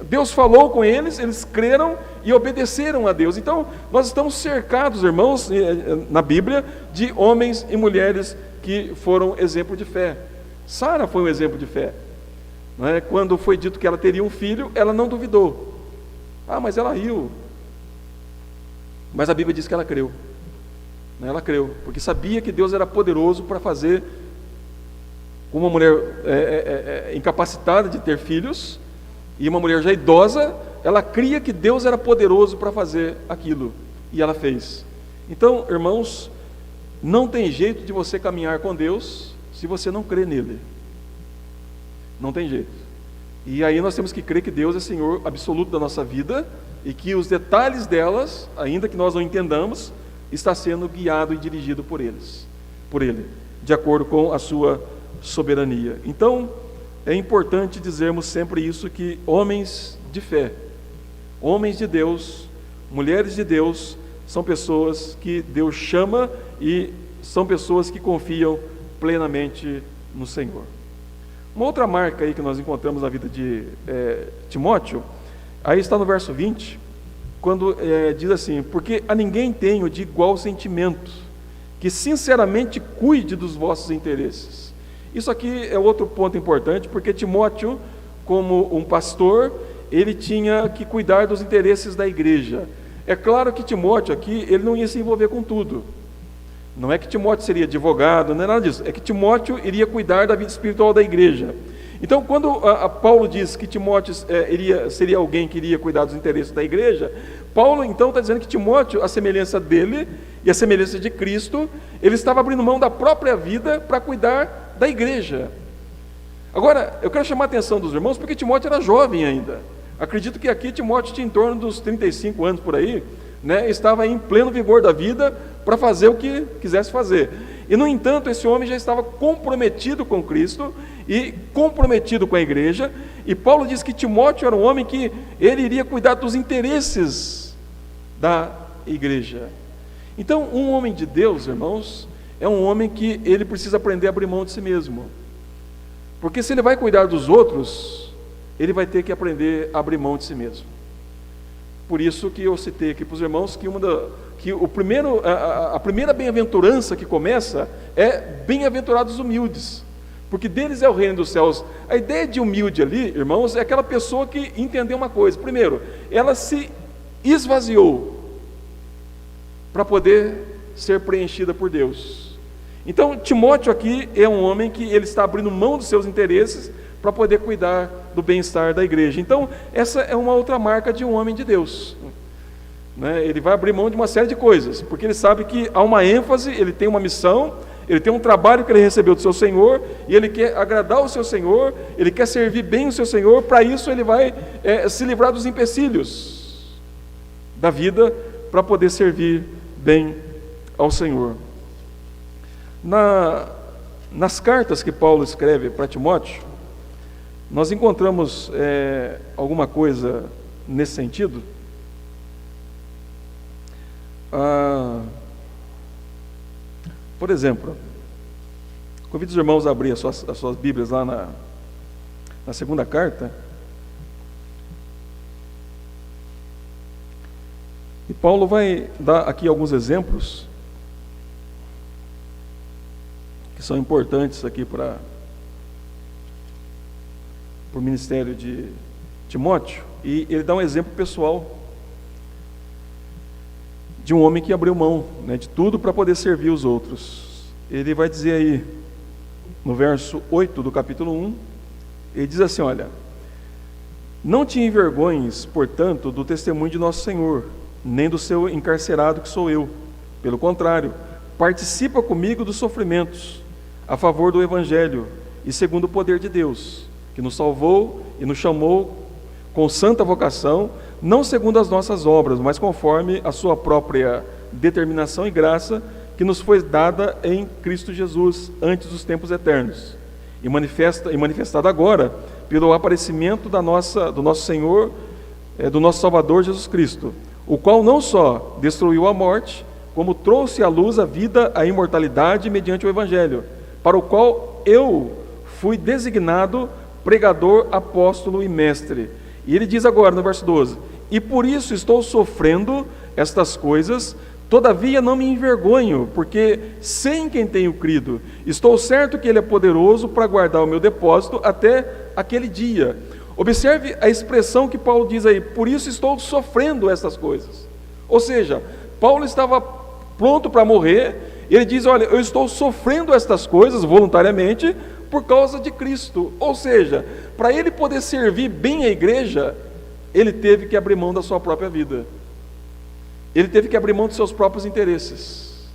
Deus falou com eles, eles creram e obedeceram a Deus. Então nós estamos cercados, irmãos, na Bíblia, de homens e mulheres que foram exemplo de fé. Sara foi um exemplo de fé, né? Quando foi dito que ela teria um filho, ela não duvidou. Mas ela riu. Mas a Bíblia diz que ela creu. Ela creu, porque sabia que Deus era poderoso para fazer, uma mulher incapacitada de ter filhos, e uma mulher já idosa, ela cria que Deus era poderoso para fazer aquilo, e ela fez. Então, irmãos, não tem jeito de você caminhar com Deus se você não crê nele. Não tem jeito. E aí nós temos que crer que Deus é Senhor absoluto da nossa vida, e que os detalhes delas, ainda que nós não entendamos, está sendo guiado e dirigido por Ele, de acordo com a sua soberania. Então, é importante dizermos sempre isso, que homens de fé, homens de Deus, mulheres de Deus, são pessoas que Deus chama e são pessoas que confiam plenamente no Senhor. Uma outra marca aí que nós encontramos na vida de Timóteo, aí está no verso 20, quando diz assim: porque a ninguém tenho de igual sentimento, que sinceramente cuide dos vossos interesses. Isso aqui é outro ponto importante, porque Timóteo, como um pastor, ele tinha que cuidar dos interesses da igreja. É claro que Timóteo aqui, ele não ia se envolver com tudo. Não é que Timóteo seria advogado, não é nada disso. É que Timóteo iria cuidar da vida espiritual da igreja. Então, quando Paulo diz que Timóteo seria alguém que iria cuidar dos interesses da igreja, Paulo então está dizendo que Timóteo, a semelhança dele e a semelhança de Cristo, ele estava abrindo mão da própria vida para cuidar da igreja. Agora, eu quero chamar a atenção dos irmãos, porque Timóteo era jovem ainda. Acredito que aqui Timóteo tinha em torno dos 35 anos por aí, né? Estava em pleno vigor da vida para fazer o que quisesse fazer. E, no entanto, esse homem já estava comprometido com Cristo e comprometido com a igreja, e Paulo diz que Timóteo era um homem que ele iria cuidar dos interesses da igreja. Então, um homem de Deus, irmãos, é um homem que ele precisa aprender a abrir mão de si mesmo, porque se ele vai cuidar dos outros, ele vai ter que aprender a abrir mão de si mesmo. Por isso que eu citei aqui para os irmãos que a primeira bem-aventurança que começa é bem-aventurados humildes, porque deles é o reino dos céus. A ideia de humilde ali, irmãos, é aquela pessoa que entendeu uma coisa. Primeiro, ela se esvaziou para poder ser preenchida por Deus. Então, Timóteo aqui é um homem que ele está abrindo mão dos seus interesses para poder cuidar do bem-estar da igreja. Então, essa é uma outra marca de um homem de Deus, né? Ele vai abrir mão de uma série de coisas, porque ele sabe que há uma ênfase, ele tem uma missão, ele tem um trabalho que ele recebeu do seu Senhor, e ele quer agradar o seu Senhor, ele quer servir bem o seu Senhor. Para isso ele vai se livrar dos empecilhos da vida, para poder servir bem ao Senhor. Nas cartas que Paulo escreve para Timóteo, nós encontramos alguma coisa nesse sentido. Por exemplo, convido os irmãos a abrir as suas Bíblias lá na segunda carta. E Paulo vai dar aqui alguns exemplos que são importantes aqui para o ministério de Timóteo, e ele dá um exemplo pessoal de um homem que abriu mão, né, de tudo para poder servir os outros. Ele vai dizer aí, no verso 8 do capítulo 1, ele diz assim: olha, não te envergonhes, portanto, do testemunho de nosso Senhor, nem do seu encarcerado que sou eu. Pelo contrário, participa comigo dos sofrimentos, a favor do Evangelho, e segundo o poder de Deus, que nos salvou e nos chamou com santa vocação, não segundo as nossas obras, mas conforme a sua própria determinação e graça, que nos foi dada em Cristo Jesus, antes dos tempos eternos, e manifestada agora, pelo aparecimento do nosso Senhor, do nosso Salvador Jesus Cristo, o qual não só destruiu a morte, como trouxe à luz a vida, a imortalidade, mediante o Evangelho, para o qual eu fui designado pregador, apóstolo e mestre. E ele diz agora no verso 12: e por isso estou sofrendo estas coisas, todavia não me envergonho, porque sei em quem tenho crido. Estou certo que ele é poderoso para guardar o meu depósito até aquele dia. Observe a expressão que Paulo diz aí: por isso estou sofrendo estas coisas. Ou seja, Paulo estava pronto para morrer, e ele diz: olha, eu estou sofrendo estas coisas voluntariamente por causa de Cristo. Ou seja, para ele poder servir bem a igreja, ele teve que abrir mão da sua própria vida, ele teve que abrir mão dos seus próprios interesses.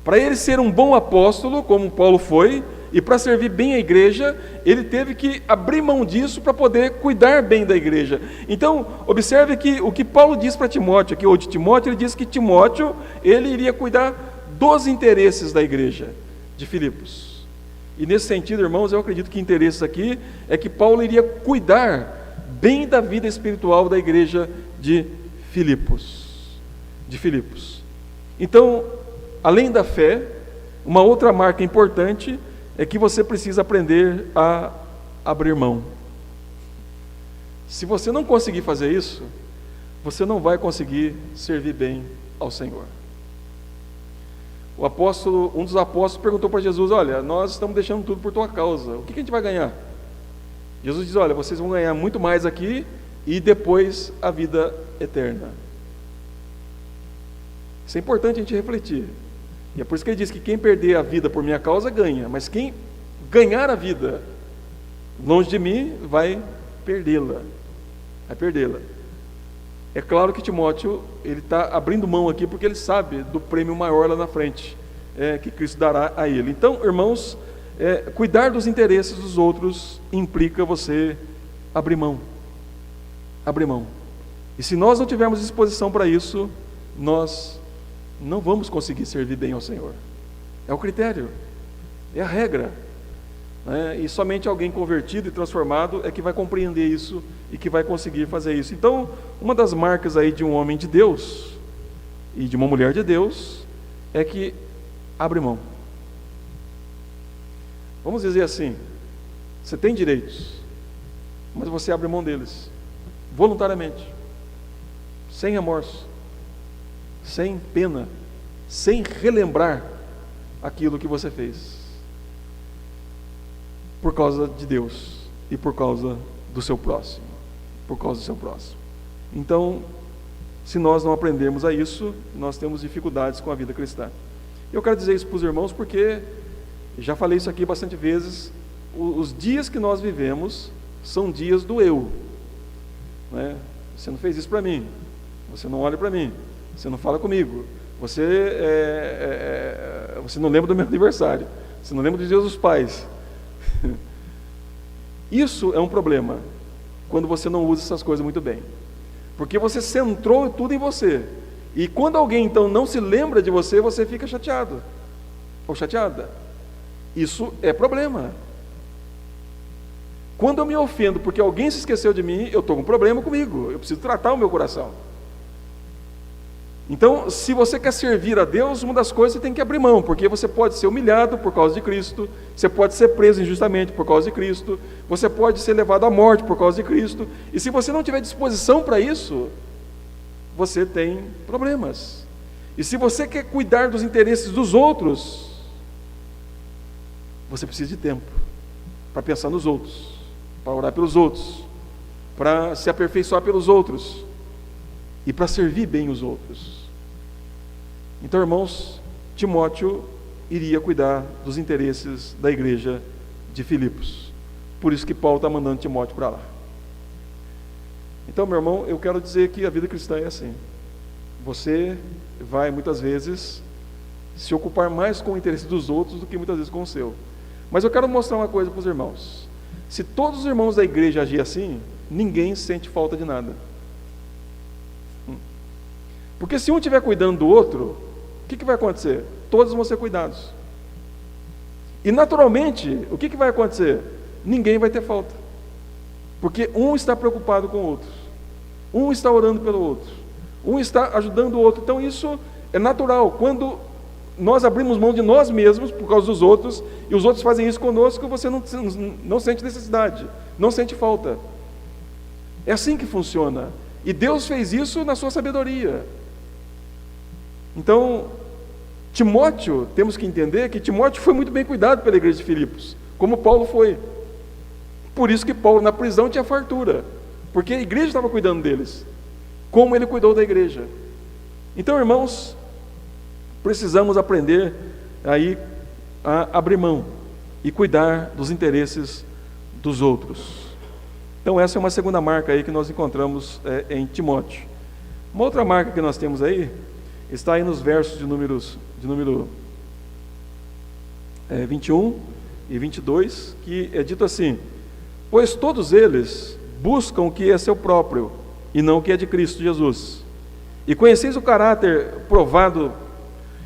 Para ele ser um bom apóstolo, como Paulo foi, e para servir bem a igreja, ele teve que abrir mão disso para poder cuidar bem da igreja. Então, observe que o que Paulo diz para Timóteo, aqui, ou de Timóteo, ele diz que Timóteo, ele iria cuidar dos interesses da igreja de Filipos. E nesse sentido, irmãos, eu acredito que interesses aqui é que Paulo iria cuidar bem da vida espiritual da igreja de Filipos. Então, além da fé, uma outra marca importante é que você precisa aprender a abrir mão. Se você não conseguir fazer isso, você não vai conseguir servir bem ao Senhor. Um dos apóstolos perguntou para Jesus: olha, nós estamos deixando tudo por tua causa, o que a gente vai ganhar? Jesus diz: olha, vocês vão ganhar muito mais aqui e depois a vida eterna. Isso é importante a gente refletir. E é por isso que ele diz que quem perder a vida por minha causa ganha, mas quem ganhar a vida longe de mim vai perdê-la. Vai perdê-la. É claro que Timóteo, ele está abrindo mão aqui porque ele sabe do prêmio maior lá na frente, que Cristo dará a ele. Então, irmãos, cuidar dos interesses dos outros implica você abrir mão. Abrir mão. E se nós não tivermos disposição para isso, nós não vamos conseguir servir bem ao Senhor. É o critério, é a regra. E somente alguém convertido e transformado é que vai compreender isso e que vai conseguir fazer isso. Então, uma das marcas aí de um homem de Deus e de uma mulher de Deus é que abre mão. Vamos dizer assim, você tem direitos, mas você abre mão deles, voluntariamente, sem remorso, sem pena, sem relembrar aquilo que você fez, por causa de Deus e por causa do seu próximo, por causa do seu próximo. Então, se nós não aprendermos a isso, nós temos dificuldades com a vida cristã. Eu quero dizer isso para os irmãos porque já falei isso aqui bastante vezes. Os dias que nós vivemos são dias do eu, Você não fez isso para mim, você não olha para mim, você não fala comigo, você não lembra do meu aniversário, você não lembra dos dias dos pais. Isso é um problema quando você não usa essas coisas muito bem, porque você centrou tudo em você, e quando alguém então não se lembra de você, você fica chateado ou chateada. Isso é problema. Quando eu me ofendo porque alguém se esqueceu de mim, eu estou com um problema comigo, eu preciso tratar o meu coração. Então, se você quer servir a Deus, uma das coisas você tem que abrir mão, porque você pode ser humilhado por causa de Cristo, você pode ser preso injustamente por causa de Cristo, você pode ser levado à morte por causa de Cristo, e se você não tiver disposição para isso, você tem problemas. E se você quer cuidar dos interesses dos outros, você precisa de tempo para pensar nos outros, para orar pelos outros, para se aperfeiçoar pelos outros e para servir bem os outros. Então, irmãos, Timóteo iria cuidar dos interesses da igreja de Filipos. Por isso que Paulo está mandando Timóteo para lá. Então, meu irmão, eu quero dizer que a vida cristã é assim. Você vai, muitas vezes, se ocupar mais com o interesse dos outros do que muitas vezes com o seu. Mas eu quero mostrar uma coisa para os irmãos. Se todos os irmãos da igreja agirem assim, ninguém sente falta de nada. Porque se um estiver cuidando do outro, o que vai acontecer? Todos vão ser cuidados. E naturalmente, o que vai acontecer? Ninguém vai ter falta. Porque um está preocupado com o outro, um está orando pelo outro, um está ajudando o outro. Então isso é natural. Quando nós abrimos mão de nós mesmos por causa dos outros, e os outros fazem isso conosco, você não sente necessidade, não sente falta. É assim que funciona. E Deus fez isso na sua sabedoria. Então, Timóteo, temos que entender que Timóteo foi muito bem cuidado pela igreja de Filipos, como Paulo foi. Por isso que Paulo na prisão tinha fartura, porque a igreja estava cuidando deles, como ele cuidou da igreja. Então, irmãos, precisamos aprender aí a abrir mão e cuidar dos interesses dos outros. Então essa é uma segunda marca aí que nós encontramos em Timóteo. Uma outra marca que nós temos aí está aí nos versos de número 21 e 22, que é dito assim: pois todos eles buscam o que é seu próprio e não o que é de Cristo Jesus. E conheceis o caráter provado,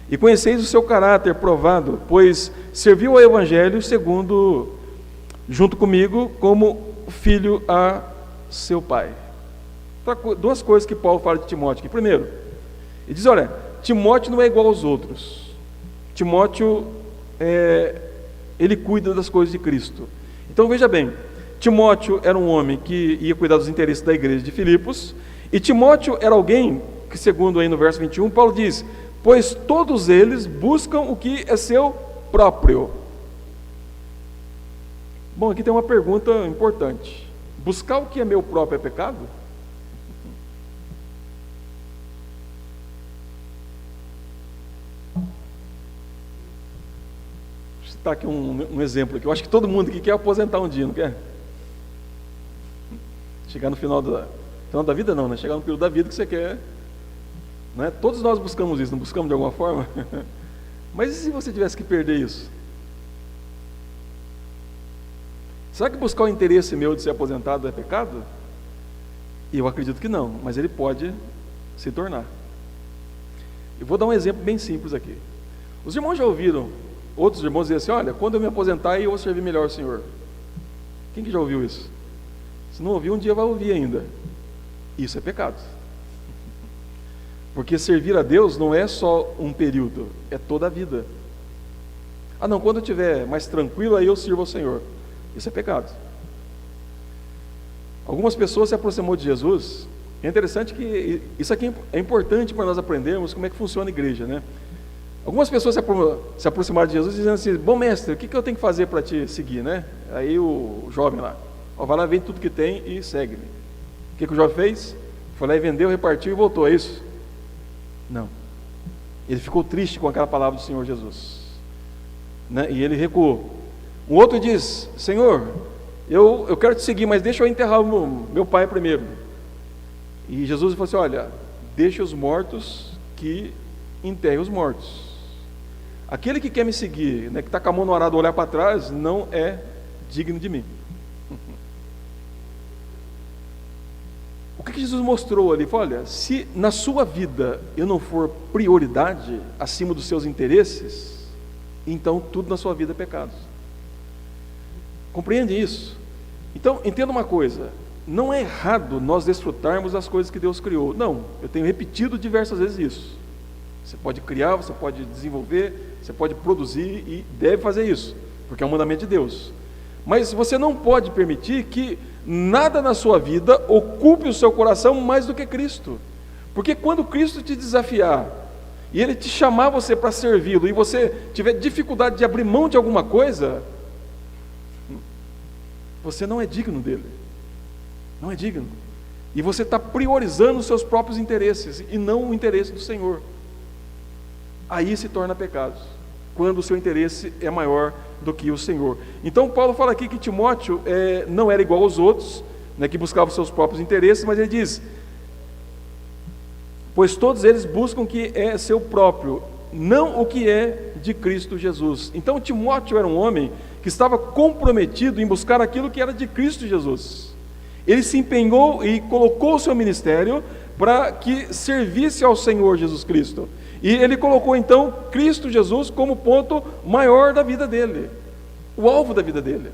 e conheceis o seu caráter provado, pois serviu ao Evangelho junto comigo, como filho a seu pai. Duas coisas que Paulo fala de Timóteo aqui. Primeiro, ele diz: olha, Timóteo não é igual aos outros. Timóteo, ele cuida das coisas de Cristo. Então veja bem, Timóteo era um homem que ia cuidar dos interesses da igreja de Filipos, e Timóteo era alguém que, segundo aí no verso 21, Paulo diz: pois todos eles buscam o que é seu próprio. Bom, aqui tem uma pergunta importante: buscar o que é meu próprio é pecado? citar aqui um exemplo aqui. Eu acho que todo mundo aqui quer aposentar um dia, não quer? Chegar no final da vida não, né? Chegar no período da vida que você quer, né? Todos nós buscamos isso, não buscamos de alguma forma? Mas e se você tivesse que perder isso? Será que buscar o interesse meu de ser aposentado é pecado? Eu acredito que não, mas ele pode se tornar. Eu vou dar um exemplo bem simples aqui. Os irmãos já ouviram outros irmãos dizer assim: olha, quando eu me aposentar eu vou servir melhor ao Senhor. Quem que já ouviu isso? Se não ouviu, um dia vai ouvir ainda. Isso é pecado. Porque servir a Deus não é só um período, é toda a vida. Ah não, quando eu estiver mais tranquilo, aí eu sirvo ao Senhor. Isso é pecado. Algumas pessoas se aproximou de Jesus. É interessante que isso aqui é importante para nós aprendermos como é que funciona a igreja, né? Algumas pessoas se aproximaram de Jesus dizendo assim: bom mestre, o que eu tenho que fazer para te seguir, né? Aí o jovem lá: vai lá, vende tudo que tem e segue-me. O que o jovem fez? Foi lá e vendeu, repartiu e voltou, é isso? Não. Ele ficou triste com aquela palavra do Senhor Jesus, né? E ele recuou. Um outro diz: Senhor, eu quero te seguir, mas deixa eu enterrar o meu pai primeiro. E Jesus falou assim: olha, deixa os mortos que enterrem os mortos. Aquele que quer me seguir, né, que está com a mão no arado, olhar para trás, não é digno de mim. O que Jesus mostrou ali? Falou: olha, se na sua vida eu não for prioridade acima dos seus interesses, então tudo na sua vida é pecado. Compreende isso? Então, entenda uma coisa: não é errado nós desfrutarmos das coisas que Deus criou. Não, eu tenho repetido diversas vezes isso. Você pode criar, você pode desenvolver, você pode produzir e deve fazer isso, porque é um mandamento de Deus. Mas você não pode permitir que nada na sua vida ocupe o seu coração mais do que Cristo. Porque quando Cristo te desafiar e Ele te chamar você para servi-lo e você tiver dificuldade de abrir mão de alguma coisa, você não é digno dele. Não é digno. E você está priorizando os seus próprios interesses e não o interesse do Senhor. Aí se torna pecado, quando o seu interesse é maior do que o Senhor. Então Paulo fala aqui que Timóteo não era igual aos outros, né, que buscavam os seus próprios interesses, mas ele diz: pois todos eles buscam o que é seu próprio, não o que é de Cristo Jesus. Então Timóteo era um homem que estava comprometido em buscar aquilo que era de Cristo Jesus. Ele se empenhou e colocou o seu ministério para que servisse ao Senhor Jesus Cristo. E ele colocou então Cristo Jesus como ponto maior da vida dele, o alvo da vida dele.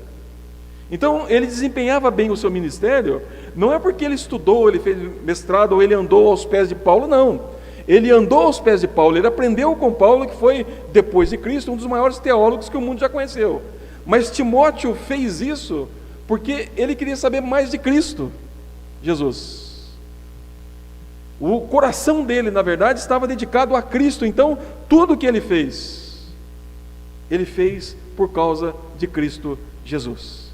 Então ele desempenhava bem o seu ministério, não é porque ele estudou, ele fez mestrado ou ele andou aos pés de Paulo, não. Ele andou aos pés de Paulo, ele aprendeu com Paulo, que foi, depois de Cristo, um dos maiores teólogos que o mundo já conheceu. Mas Timóteo fez isso porque ele queria saber mais de Cristo Jesus. O coração dele, na verdade, estava dedicado a Cristo. Então, tudo o que ele fez por causa de Cristo Jesus.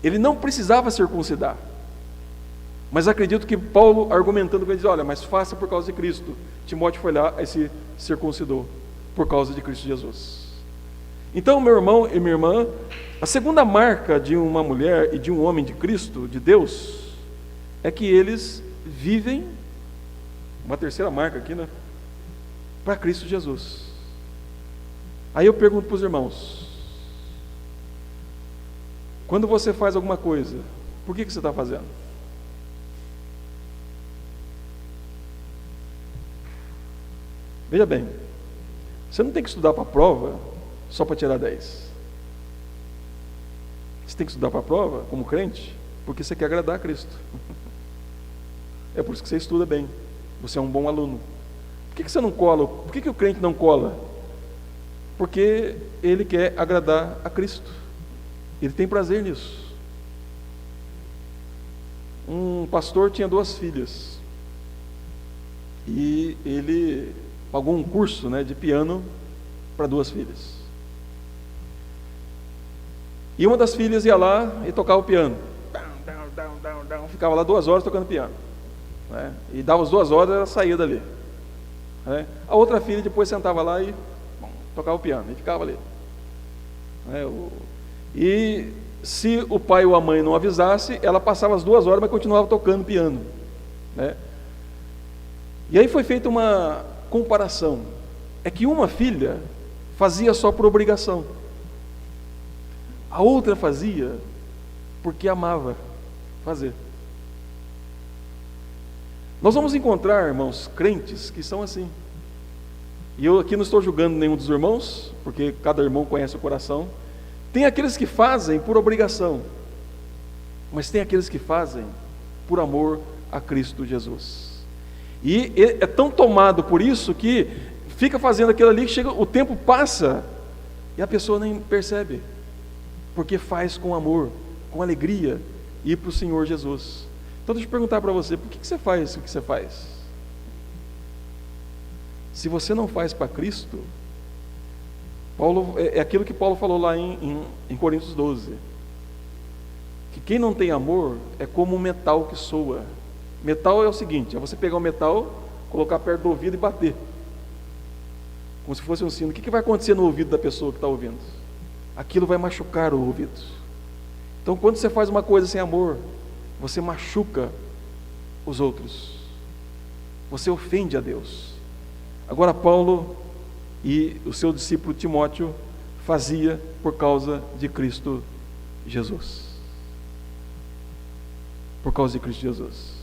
Ele não precisava circuncidar. Mas acredito que Paulo, argumentando com ele, diz: olha, mas faça por causa de Cristo. Timóteo foi lá e se circuncidou por causa de Cristo Jesus. Então, meu irmão e minha irmã, a segunda marca de uma mulher e de um homem de Cristo, de Deus, é que eles vivem, uma terceira marca aqui, né, para Cristo Jesus. Aí eu pergunto para os irmãos: quando você faz alguma coisa, por que você está fazendo? Veja bem, você não tem que estudar para a prova só para tirar 10. Você tem que estudar para a prova, como crente, porque você quer agradar a Cristo. É por isso que você estuda bem. Você é um bom aluno. Por que você não cola? Por que o crente não cola? Porque ele quer agradar a Cristo. Ele tem prazer nisso. Um pastor tinha 2 filhas. E ele pagou um curso, né, de piano para 2 filhas. E uma das filhas ia lá e tocava o piano. Ficava lá 2 horas tocando piano. Né? E dava as 2 horas, ela saía dali. Né? A outra filha depois sentava lá e tocava o piano, e ficava ali. E se o pai ou a mãe não avisasse, ela passava as 2 horas, mas continuava tocando piano, né? E aí foi feita uma comparação. É que uma filha fazia só por obrigação, a outra fazia porque amava fazer. Nós vamos encontrar, irmãos, crentes que são assim. E eu aqui não estou julgando nenhum dos irmãos, porque cada irmão conhece o coração. Tem aqueles que fazem por obrigação, mas tem aqueles que fazem por amor a Cristo Jesus. E é tão tomado por isso que fica fazendo aquilo ali, que chega, o tempo passa e a pessoa nem percebe, porque faz com amor, com alegria, ir para o Senhor Jesus. Então deixa eu perguntar para você, por que você faz o que você faz? Se você não faz para Cristo, é aquilo que Paulo falou lá em Coríntios 12, que quem não tem amor é como um metal que soa. Metal é o seguinte, é você pegar o metal, colocar perto do ouvido e bater, como se fosse um sino. O que vai acontecer no ouvido da pessoa que está ouvindo? Aquilo vai machucar o ouvido. Então quando você faz uma coisa sem amor, você machuca os outros, você ofende a Deus. Agora Paulo e o seu discípulo Timóteo fazia por causa de Cristo Jesus. Por causa de Cristo Jesus.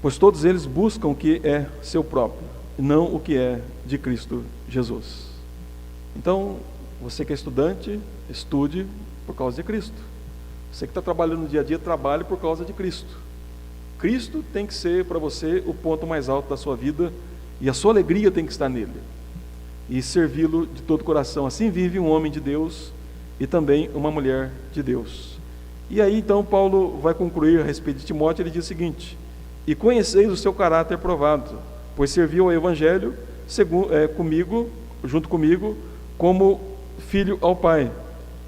Pois todos eles buscam o que é seu próprio, e não o que é de Cristo Jesus. Então, você que é estudante, estude por causa de Cristo. Você que está trabalhando no dia a dia, trabalhe por causa de Cristo. Cristo tem que ser para você o ponto mais alto da sua vida, e a sua alegria tem que estar nele, e servi-lo de todo o coração. Assim vive um homem de Deus e também uma mulher de Deus. E aí então Paulo vai concluir a respeito de Timóteo. Ele diz o seguinte: e conheceis o seu caráter provado, pois serviu ao Evangelho junto comigo, como filho ao Pai.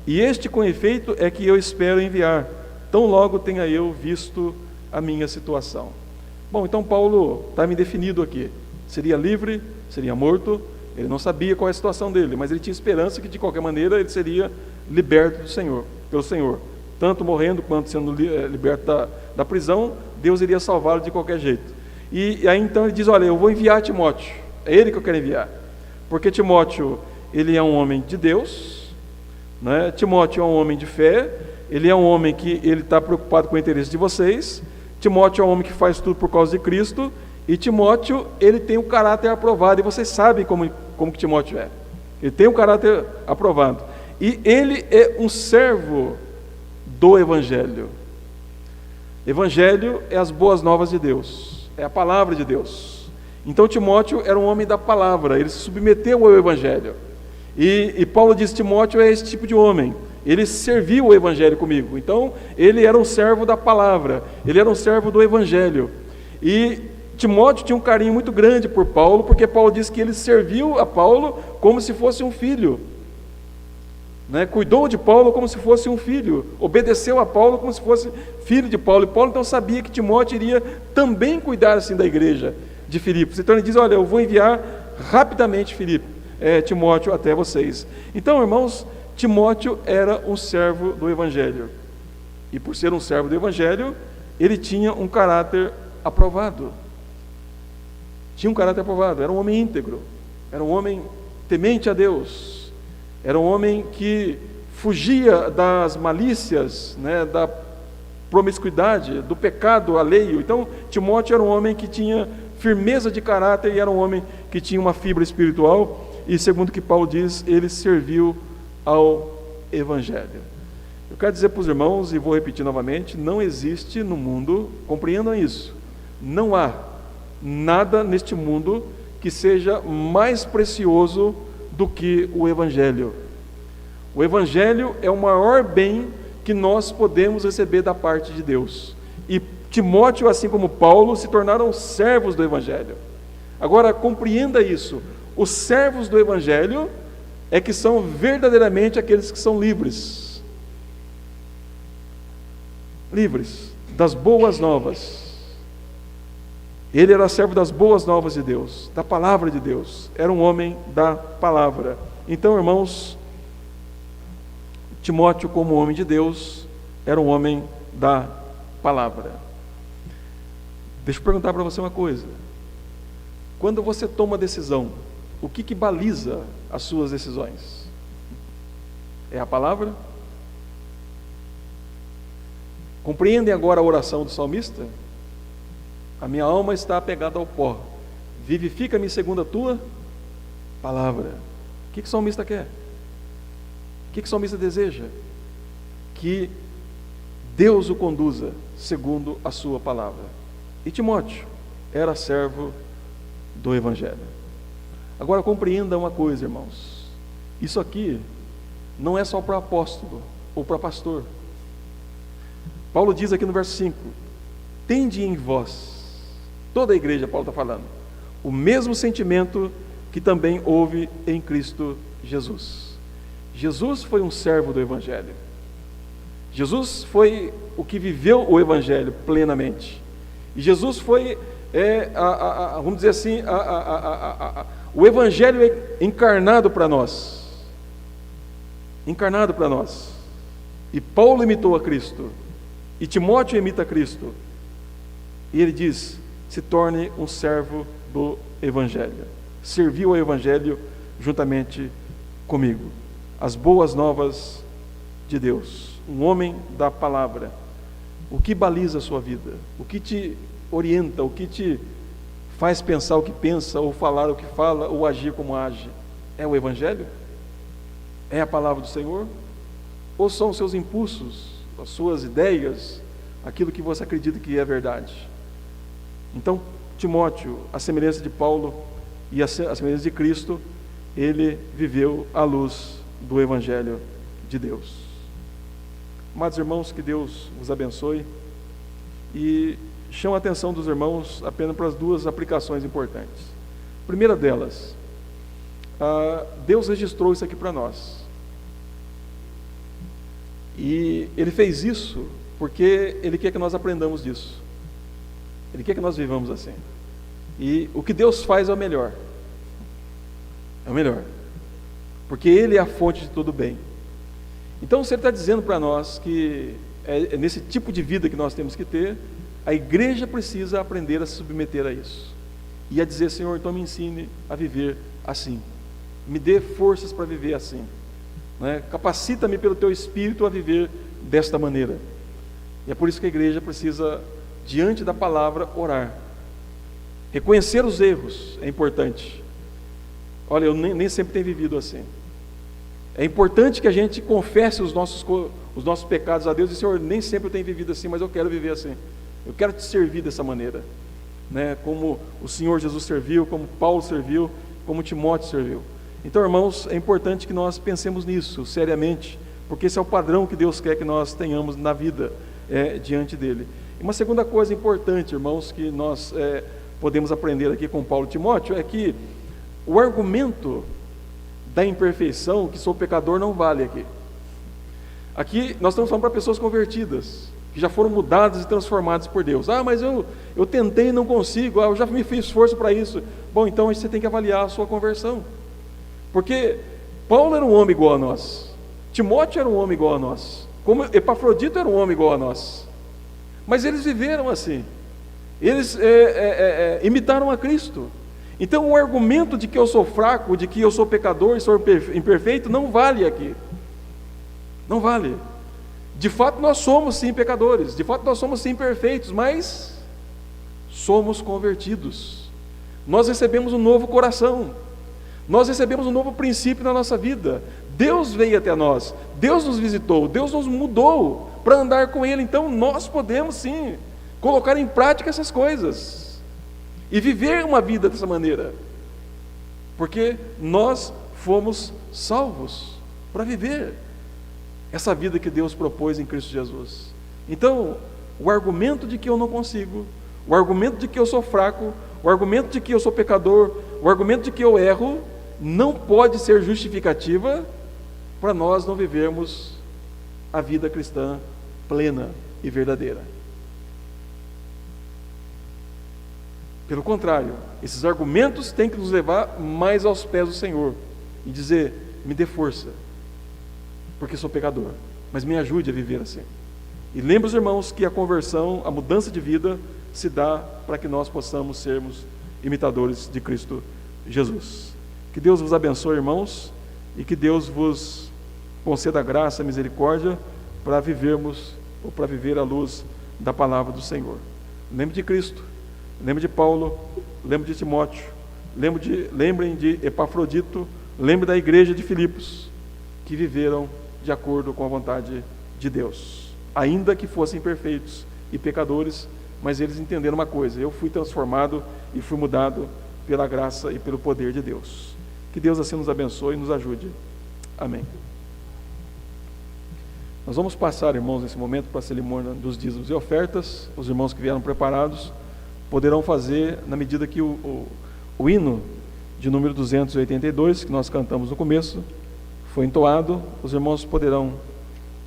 E este com efeito é que eu espero enviar, tão logo tenha eu visto a minha situação. Bom, então Paulo está me definido aqui. Seria livre, seria morto. Ele não sabia qual é a situação dele, mas ele tinha esperança que de qualquer maneira ele seria liberto do Senhor, pelo Senhor. Tanto morrendo quanto sendo liberto da prisão, Deus iria salvá-lo de qualquer jeito. E aí então ele diz: olha, eu vou enviar Timóteo. É ele que eu quero enviar, porque Timóteo, ele é um homem de Deus, né? Timóteo é um homem de fé. Ele é um homem que ele está preocupado com o interesse de vocês. Timóteo é um homem que faz tudo por causa de Cristo. E Timóteo, ele tem um caráter aprovado. E vocês sabem como que Timóteo é. Ele tem um caráter aprovado. E ele é um servo do Evangelho. Evangelho é as boas novas de Deus, é a palavra de Deus. Então Timóteo era um homem da palavra, ele se submeteu ao Evangelho. E Paulo diz: Timóteo é esse tipo de homem. Ele serviu o Evangelho comigo. Então ele era um servo da palavra, ele era um servo do Evangelho. E Timóteo tinha um carinho muito grande por Paulo, porque Paulo diz que ele serviu a Paulo como se fosse um filho, né? Cuidou de Paulo como se fosse um filho, obedeceu a Paulo como se fosse filho de Paulo. E Paulo então sabia que Timóteo iria também cuidar assim da igreja de Filipos. Então ele diz: olha, eu vou enviar rapidamente Timóteo até vocês. Então, irmãos, Timóteo era um servo do Evangelho, e por ser um servo do Evangelho, ele tinha um caráter aprovado. Era um homem íntegro, era um homem temente a Deus, era um homem que fugia das malícias, né, da promiscuidade, do pecado alheio. Então Timóteo era um homem que tinha firmeza de caráter, e era um homem que tinha uma fibra espiritual. E segundo o que Paulo diz, ele serviu ao Evangelho. Eu quero dizer para os irmãos, e vou repetir novamente: não existe no mundo, compreendam isso, não há nada neste mundo que seja mais precioso do que o Evangelho. O Evangelho é o maior bem que nós podemos receber da parte de Deus. E Timóteo, assim como Paulo, se tornaram servos do Evangelho. Agora, compreenda isso: os servos do Evangelho é que são verdadeiramente aqueles que são livres das boas novas. Ele era servo das boas novas de Deus, da palavra de Deus, era um homem da palavra. Então, irmãos, Timóteo, como homem de Deus, era um homem da palavra. Deixa eu perguntar para você uma coisa. Quando você toma decisão, o que baliza as suas decisões? É a palavra? Compreendem agora a oração do salmista? A minha alma está apegada ao pó, vivifica-me segundo a tua palavra. O que o salmista quer? O que o salmista deseja? Que Deus o conduza segundo a sua palavra. E Timóteo era servo do Evangelho. Agora compreenda uma coisa, irmãos. Isso aqui não é só para apóstolo ou para pastor. Paulo diz aqui no verso 5: tende em vós, toda a igreja, Paulo está falando, o mesmo sentimento que também houve em Cristo Jesus. Jesus foi um servo do Evangelho. Jesus foi o que viveu o Evangelho plenamente. E Jesus foi, vamos dizer assim, o Evangelho é encarnado para nós. Encarnado para nós. E Paulo imitou a Cristo. E Timóteo imita Cristo. E ele diz: se torne um servo do Evangelho. Serviu ao Evangelho juntamente comigo. As boas novas de Deus. Um homem da palavra. O que baliza a sua vida? O que te orienta? O que te faz pensar o que pensa, ou falar o que fala, ou agir como age? É o Evangelho? É a palavra do Senhor? Ou são os seus impulsos, as suas ideias, aquilo que você acredita que é verdade? Então, Timóteo, a semelhança de Paulo e a semelhança de Cristo, ele viveu à luz do Evangelho de Deus. Amados irmãos, que Deus vos abençoe, e chamo a atenção dos irmãos apenas para as duas aplicações importantes. A primeira delas, Deus registrou isso aqui para nós, e Ele fez isso porque Ele quer que nós aprendamos disso. Ele quer que nós vivamos assim. E o que Deus faz é o melhor. É o melhor. Porque Ele é a fonte de todo bem. Então, se Ele está dizendo para nós que é nesse tipo de vida que nós temos que ter, a igreja precisa aprender a se submeter a isso. E a dizer: Senhor, então me ensine a viver assim. Me dê forças para viver assim. Né? Capacita-me pelo Teu Espírito a viver desta maneira. E é por isso que a igreja precisa, diante da palavra, orar. Reconhecer os erros é importante. Olha, eu nem sempre tenho vivido assim. É importante que a gente confesse os nossos pecados a Deus. E Senhor, nem sempre eu tenho vivido assim, mas eu quero viver assim. Eu quero te servir dessa maneira, né? Como o Senhor Jesus serviu, como Paulo serviu, como Timóteo serviu. Então, irmãos, é importante que nós pensemos nisso seriamente, porque esse é o padrão que Deus quer que nós tenhamos na vida diante dele. E uma segunda coisa importante, irmãos, que nós podemos aprender aqui com Paulo e Timóteo, é que o argumento da imperfeição, que sou pecador, não vale aqui. Aqui nós estamos falando para pessoas convertidas, que já foram mudadas e transformadas por Deus. Mas eu tentei e não consigo, eu já me fiz esforço para isso. Bom, então você tem que avaliar a sua conversão. Porque Paulo era um homem igual a nós, Timóteo era um homem igual a nós, como Epafrodito era um homem igual a nós. Mas eles viveram assim. Eles imitaram a Cristo. Então o argumento de que eu sou fraco, de que eu sou pecador e sou imperfeito, não vale aqui. Não vale. De fato nós somos sim pecadores, de fato nós somos sim imperfeitos, mas somos convertidos. Nós recebemos um novo coração, nós recebemos um novo princípio na nossa vida. Deus veio até nós, Deus nos visitou, Deus nos mudou para andar com Ele. Então nós podemos sim colocar em prática essas coisas e viver uma vida dessa maneira, porque nós fomos salvos para viver essa vida que Deus propôs em Cristo Jesus. Então, o argumento de que eu não consigo, o argumento de que eu sou fraco, o argumento de que eu sou pecador, o argumento de que eu erro, não pode ser justificativa para nós não vivermos a vida cristã plena e verdadeira. Pelo contrário, esses argumentos têm que nos levar mais aos pés do Senhor e dizer: me dê força, porque sou pecador, mas me ajude a viver assim. E lembre os irmãos que a conversão, a mudança de vida, se dá para que nós possamos sermos imitadores de Cristo Jesus. Que Deus vos abençoe, irmãos, e que Deus vos conceda graça e misericórdia para vivermos, ou para viver à luz da palavra do Senhor. Lembre de Cristo, lembre de Paulo, lembre de Timóteo, lembrem de Epafrodito, lembre da igreja de Filipos, que viveram de acordo com a vontade de Deus, ainda que fossem perfeitos e pecadores, mas eles entenderam uma coisa: eu fui transformado e fui mudado pela graça e pelo poder de Deus. Que Deus assim nos abençoe e nos ajude. Amém. Nós vamos passar, irmãos, nesse momento para a cerimônia dos dízimos e ofertas. Os irmãos que vieram preparados poderão fazer na medida que o hino de número 282, que nós cantamos no começo, foi entoado. Os irmãos poderão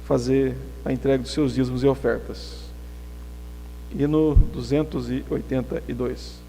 fazer a entrega dos seus dízimos e ofertas. Hino 282.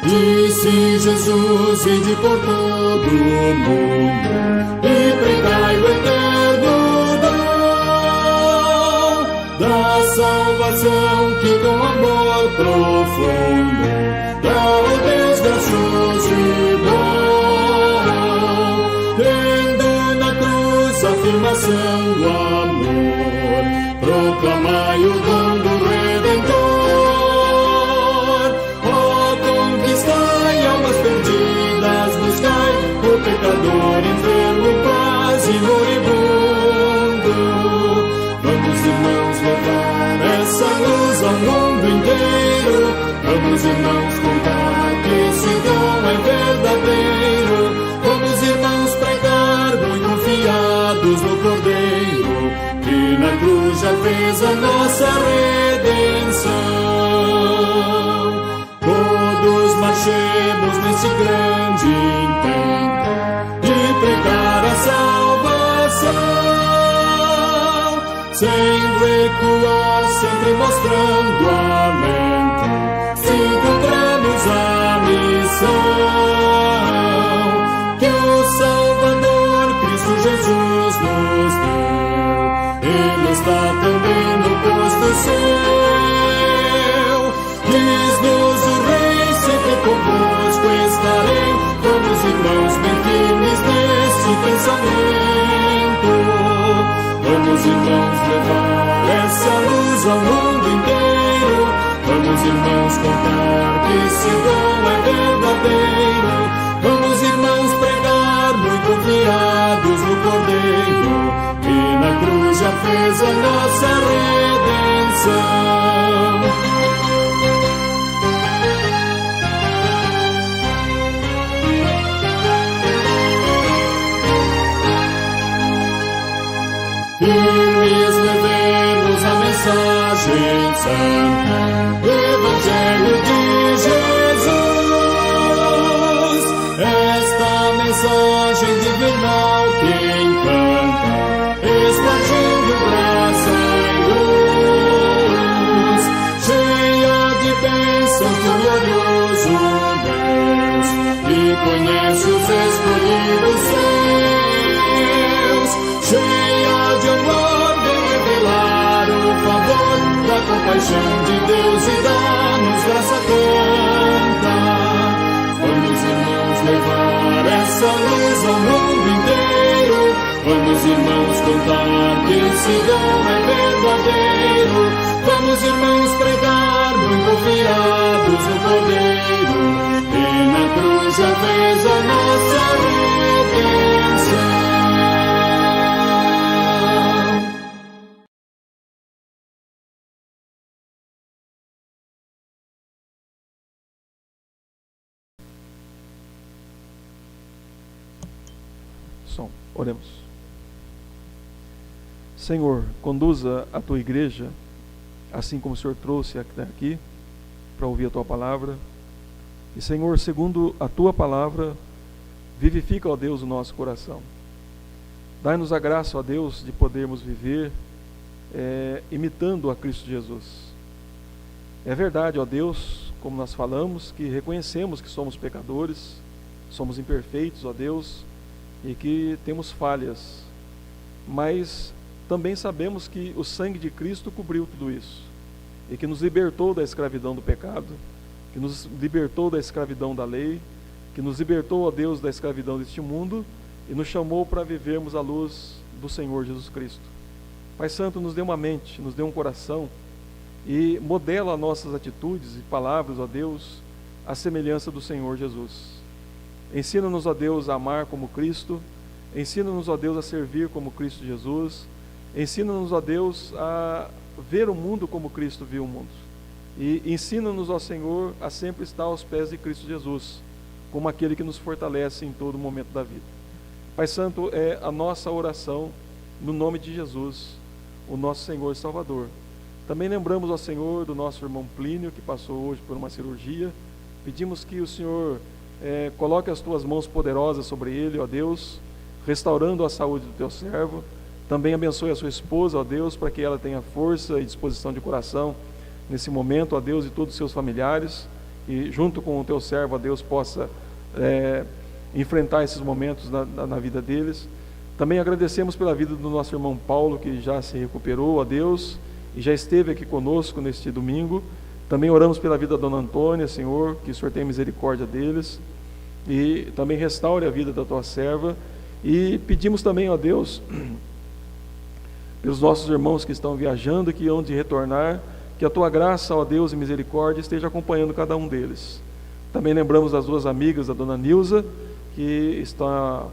Disse Jesus: ide por todo o mundo e pregai o eterno dom da salvação que com amor profundo dá ao Deus gracioso e bom, tendo na cruz a afirmação do amor, proclamai o dom do Redentor. O pecador enfermo, quase moribundo. Vamos, irmãos, levar essa luz ao mundo inteiro. Vamos, irmãos, contar que esse dom é verdadeiro. Vamos, irmãos, pregar muito confiados no Cordeiro, que na cruz já fez a nossa redenção. Todos marchemos nesse grande intento de pregar a salvação, sem recuar, sempre mostrando alento, se cumpramos a missão que o Salvador Cristo Jesus nos deu. Ele está também no posto seu, diz-nos o Rei: sempre convosco estarei. Vamos, irmãos, bem firmes nesse pensamento. Vamos, irmãos, levar essa luz ao mundo inteiro. Vamos, irmãos, contar que esse dom é verdadeiro. Vamos, irmãos, pregar muito confiados no Cordeiro, que na cruz já fez a nossa redenção. Firmes levemos a mensagem santa, Evangelho de Jesus. Esta mensagem divinal que encanta, expandindo graça e luz, cheia de bênçãos do glorioso Deus, que conhece os escolhidos seus, cheia de amor, vem revelar o favor da compaixão de Deus e dá-nos graça tanta. Vamos, irmãos, levar essa luz ao mundo inteiro. Vamos, irmãos, contar que esse dom é verdadeiro. Vamos, irmãos, pregar muito confiados no Cordeiro, e na cruz já fez a nossa redenção. som. Oremos. Senhor, conduza a tua igreja, assim como o Senhor trouxe até aqui, para ouvir a tua palavra. E, Senhor, segundo a tua palavra, vivifica, ó Deus, o nosso coração. Dai-nos a graça, ó Deus, de podermos viver imitando a Cristo Jesus. É verdade, ó Deus, como nós falamos, que reconhecemos que somos pecadores, somos imperfeitos, ó Deus, e que temos falhas, mas também sabemos que o sangue de Cristo cobriu tudo isso, e que nos libertou da escravidão do pecado, que nos libertou da escravidão da lei, que nos libertou, ó Deus, da escravidão deste mundo, e nos chamou para vivermos à luz do Senhor Jesus Cristo. Pai Santo, nos dê uma mente, nos dê um coração, e modela nossas atitudes e palavras, ó Deus, à semelhança do Senhor Jesus. Ensina-nos, ó Deus, a amar como Cristo, ensina-nos, ó Deus, a servir como Cristo Jesus, ensina-nos, ó Deus, a ver o mundo como Cristo viu o mundo, e ensina-nos, ó Senhor, a sempre estar aos pés de Cristo Jesus, como aquele que nos fortalece em todo momento da vida. Pai Santo, é a nossa oração no nome de Jesus, o nosso Senhor e Salvador. Também lembramos, ó Senhor, do nosso irmão Plínio, que passou hoje por uma cirurgia. Pedimos que o Senhor coloque as tuas mãos poderosas sobre ele, ó Deus, restaurando a saúde do teu servo. Também abençoe a sua esposa, ó Deus, para que ela tenha força e disposição de coração nesse momento, ó Deus, e todos os seus familiares, e junto com o teu servo, ó Deus, possa enfrentar esses momentos na vida deles. Também agradecemos pela vida do nosso irmão Paulo, que já se recuperou, ó Deus, e já esteve aqui conosco neste domingo. Também oramos pela vida da dona Antônia, Senhor, que o Senhor tenha misericórdia deles, e também restaure a vida da tua serva. E pedimos também, ó Deus, pelos nossos irmãos que estão viajando, que hão de retornar, que a tua graça, ó Deus, e misericórdia esteja acompanhando cada um deles. Também lembramos das duas amigas da dona Nilza, que está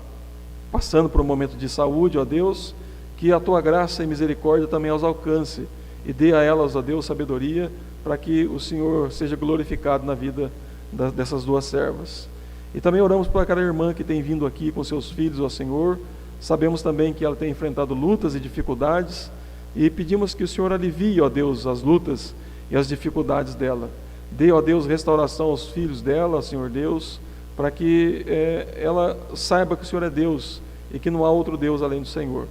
passando por um momento de saúde, ó Deus, que a tua graça e misericórdia também as alcance, e dê a elas, ó Deus, sabedoria, para que o Senhor seja glorificado na vida dessas duas servas. E também oramos por aquela irmã que tem vindo aqui com seus filhos, ó Senhor. Sabemos também que ela tem enfrentado lutas e dificuldades, e pedimos que o Senhor alivie, ó Deus, as lutas e as dificuldades dela. Dê, ó Deus, restauração aos filhos dela, Senhor Deus, para que ela saiba que o Senhor é Deus e que não há outro Deus além do Senhor.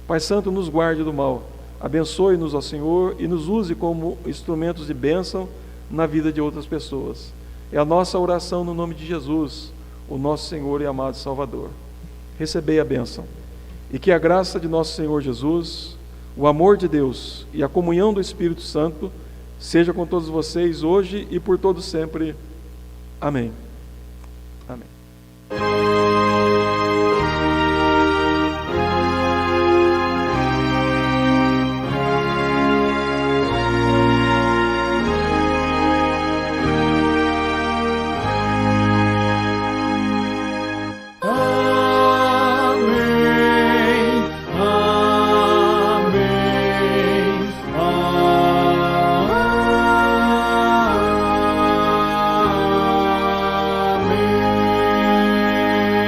Pai Santo, nos guarde do mal, abençoe-nos, ó Senhor, e nos use como instrumentos de bênção na vida de outras pessoas. É a nossa oração no nome de Jesus, o nosso Senhor e amado Salvador. Recebei a bênção, e que a graça de nosso Senhor Jesus, o amor de Deus e a comunhão do Espírito Santo seja com todos vocês hoje e por todo sempre. Amém. Amém.